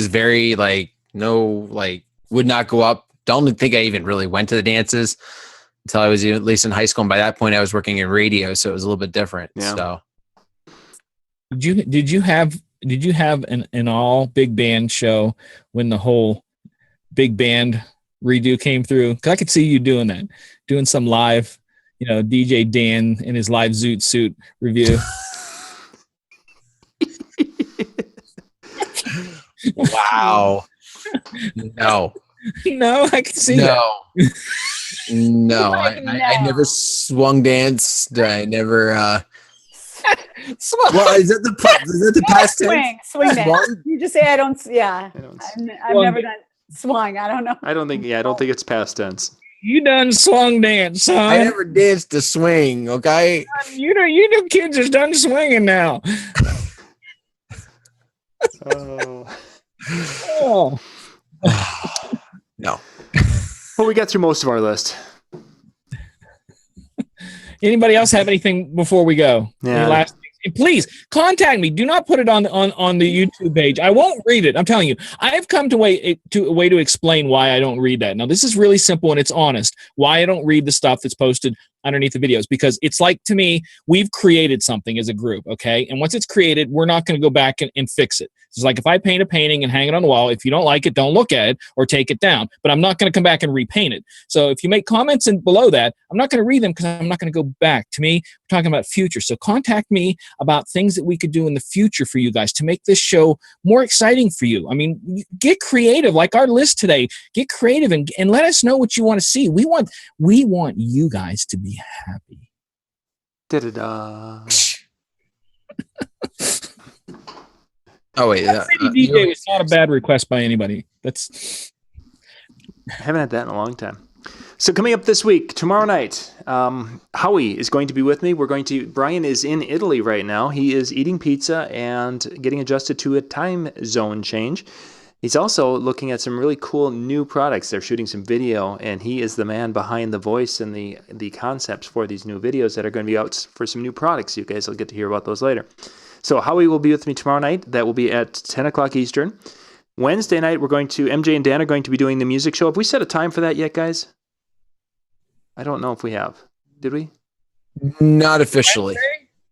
very would not go up. Don't think I even really went to the dances. until I was at least in high school. And by that point, I was working in radio, so it was a little bit different. Yeah. So, Did you have an all big band show when the whole big band redo came through? 'Cause I could see you doing that, doing some live, DJ Dan in his live Zoot Suit review. wow. No. No, I can see No. that. No. Like, I never swung danced. I never. Swung. Well, is that the past tense? Swing dance. Swung? You just say I don't. Yeah, I don't, I've never done swung. I don't know. I don't think it's past tense. You done swung dance, son. I never danced to swing. Okay. You know, kids is done swinging now. Oh. Oh. No. Well, we got through most of our list. Anybody else have anything before we go? Yeah. Any last things? And please contact me. Do not put it on the YouTube page. I won't read it. I'm telling you. I have come to a way to explain why I don't read that. Now, this is really simple and it's honest. Why I don't read the stuff that's posted underneath the videos, because it's like, to me, we've created something as a group, okay? And once it's created, we're not going to go back and fix it. It's like if I paint a painting and hang it on the wall, if you don't like it, don't look at it or take it down. But I'm not going to come back and repaint it. So if you make comments below that, I'm not going to read them because I'm not going to go back. To me, we're talking about future. So contact me about things that we could do in the future for you guys to make this show more exciting for you. I mean, get creative, like our list today. Get creative and let us know what you want to see. We want you guys to be happy. Da-da-da. Oh wait, DJ was not a bad request by anybody. I haven't had that in a long time. So coming up this week, tomorrow night, Howie is going to be with me. Brian is in Italy right now. He is eating pizza and getting adjusted to a time zone change. He's also looking at some really cool new products. They're shooting some video, and he is the man behind the voice and the concepts for these new videos that are going to be out for some new products. You guys will get to hear about those later. So Howie will be with me tomorrow night. That will be at 10 o'clock Eastern. Wednesday night, MJ and Dan are going to be doing the music show. Have we set a time for that yet, guys? I don't know if we have. Did we? Not officially.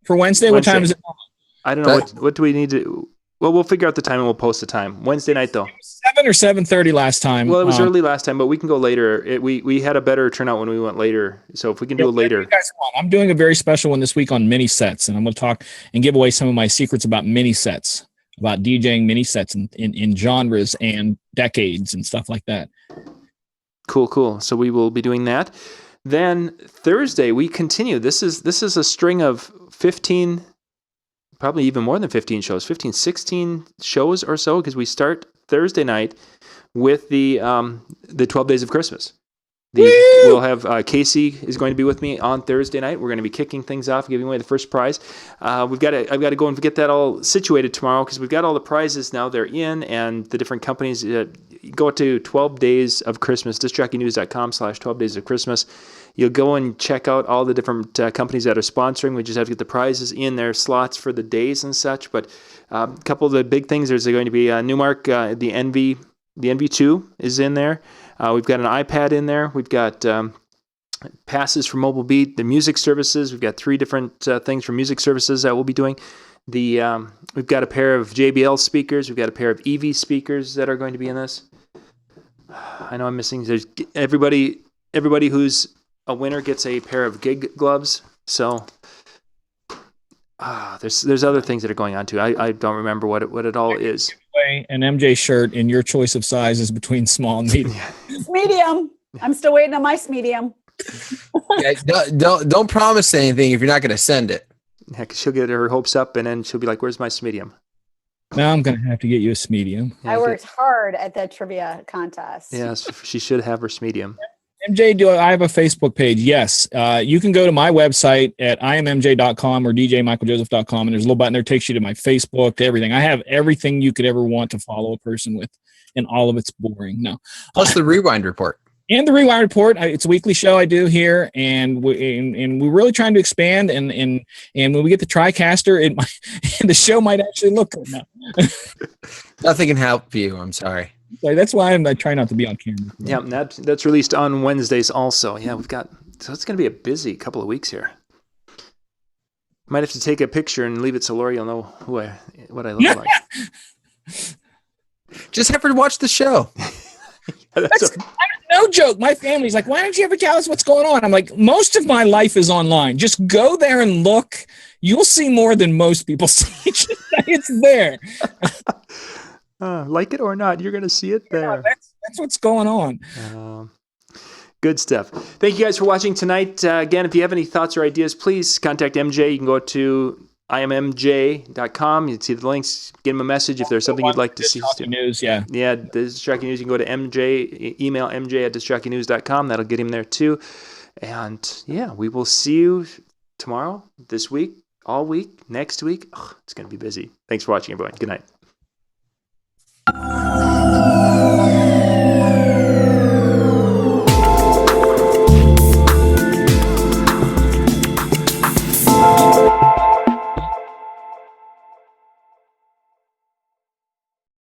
For Wednesday, what time is it? I don't know. What do we need to... Well, we'll figure out the time and we'll post the time. Wednesday night, though. 7 or 7:30 last time. Well, it was early last time, but we can go later. We had a better turnout when we went later. So if we can do it later. You guys want. I'm doing a very special one this week on mini sets, and I'm going to talk and give away some of my secrets about mini sets, about DJing mini sets in genres and decades and stuff like that. Cool. So we will be doing that. Then Thursday, we continue. This is a string of 15... probably even more than 15 shows, 15, 16 shows or so, because we start Thursday night with the 12 Days of Christmas. We'll have Casey is going to be with me on Thursday night. We're going to be kicking things off, giving away the first prize. I've got to go and get that all situated tomorrow because we've got all the prizes now. They're in, and the different companies. Go to 12 Days of Christmas, discjockeynews.com/12 Days of Christmas. You'll go and check out all the different companies that are sponsoring. We just have to get the prizes in their slots for the days and such. But a couple of the big things, there's going to be Newmark, the NV2 is in there. We've got an iPad in there. We've got passes for Mobile Beat, the music services. We've got 3 different things for music services that we'll be doing. We've got a pair of JBL speakers. We've got a pair of EV speakers that are going to be in this. I know I'm missing. There's everybody who's a winner gets a pair of gig gloves. So there's other things that are going on too. I don't remember what it all is. An MJ shirt, and your choice of size is between small and medium. Medium. I'm still waiting on my medium. Yeah, don't promise anything if you're not going to send it. Yeah, because she'll get her hopes up, and then she'll be like, "Where's my medium?" Now I'm going to have to get you a medium. I worked hard at that trivia contest. Yes, she should have her medium. MJ, do I have a Facebook page? Yes. You can go to my website at immj.com or djmichaeljoseph.com, and there's a little button there that takes you to my Facebook, to everything. I have everything you could ever want to follow a person with, and all of it's boring. No. Plus the Rewind Report. And the Rewind Report. It's a weekly show I do here, and we're really trying to expand. And when we get the TriCaster, the show might actually look good now. Nothing can help you. I'm sorry. So that's why I try not to be on camera. Yeah, that's released on Wednesdays also. Yeah, we've got So it's going to be a busy couple of weeks here. Might have to take a picture and leave it so Lori will know what I look like. Just have her watch the show. No joke. My family's like, why don't you ever tell us what's going on? I'm like, most of my life is online. Just go there and look. You'll see more than most people see. It's there. Like it or not, you're going to see it there. That's what's going on. Good stuff. Thank you guys for watching tonight. Again, if you have any thoughts or ideas, please contact MJ. You can go to immj.com. You can see the links. Get him a message if there's something you'd like to see. News, yeah. Yeah, This Shocking News. You can go to MJ, email mj@disjockeynews.com. That'll get him there too. And yeah, we will see you tomorrow, this week, all week, next week. It's going to be busy. Thanks for watching, everyone. Good night.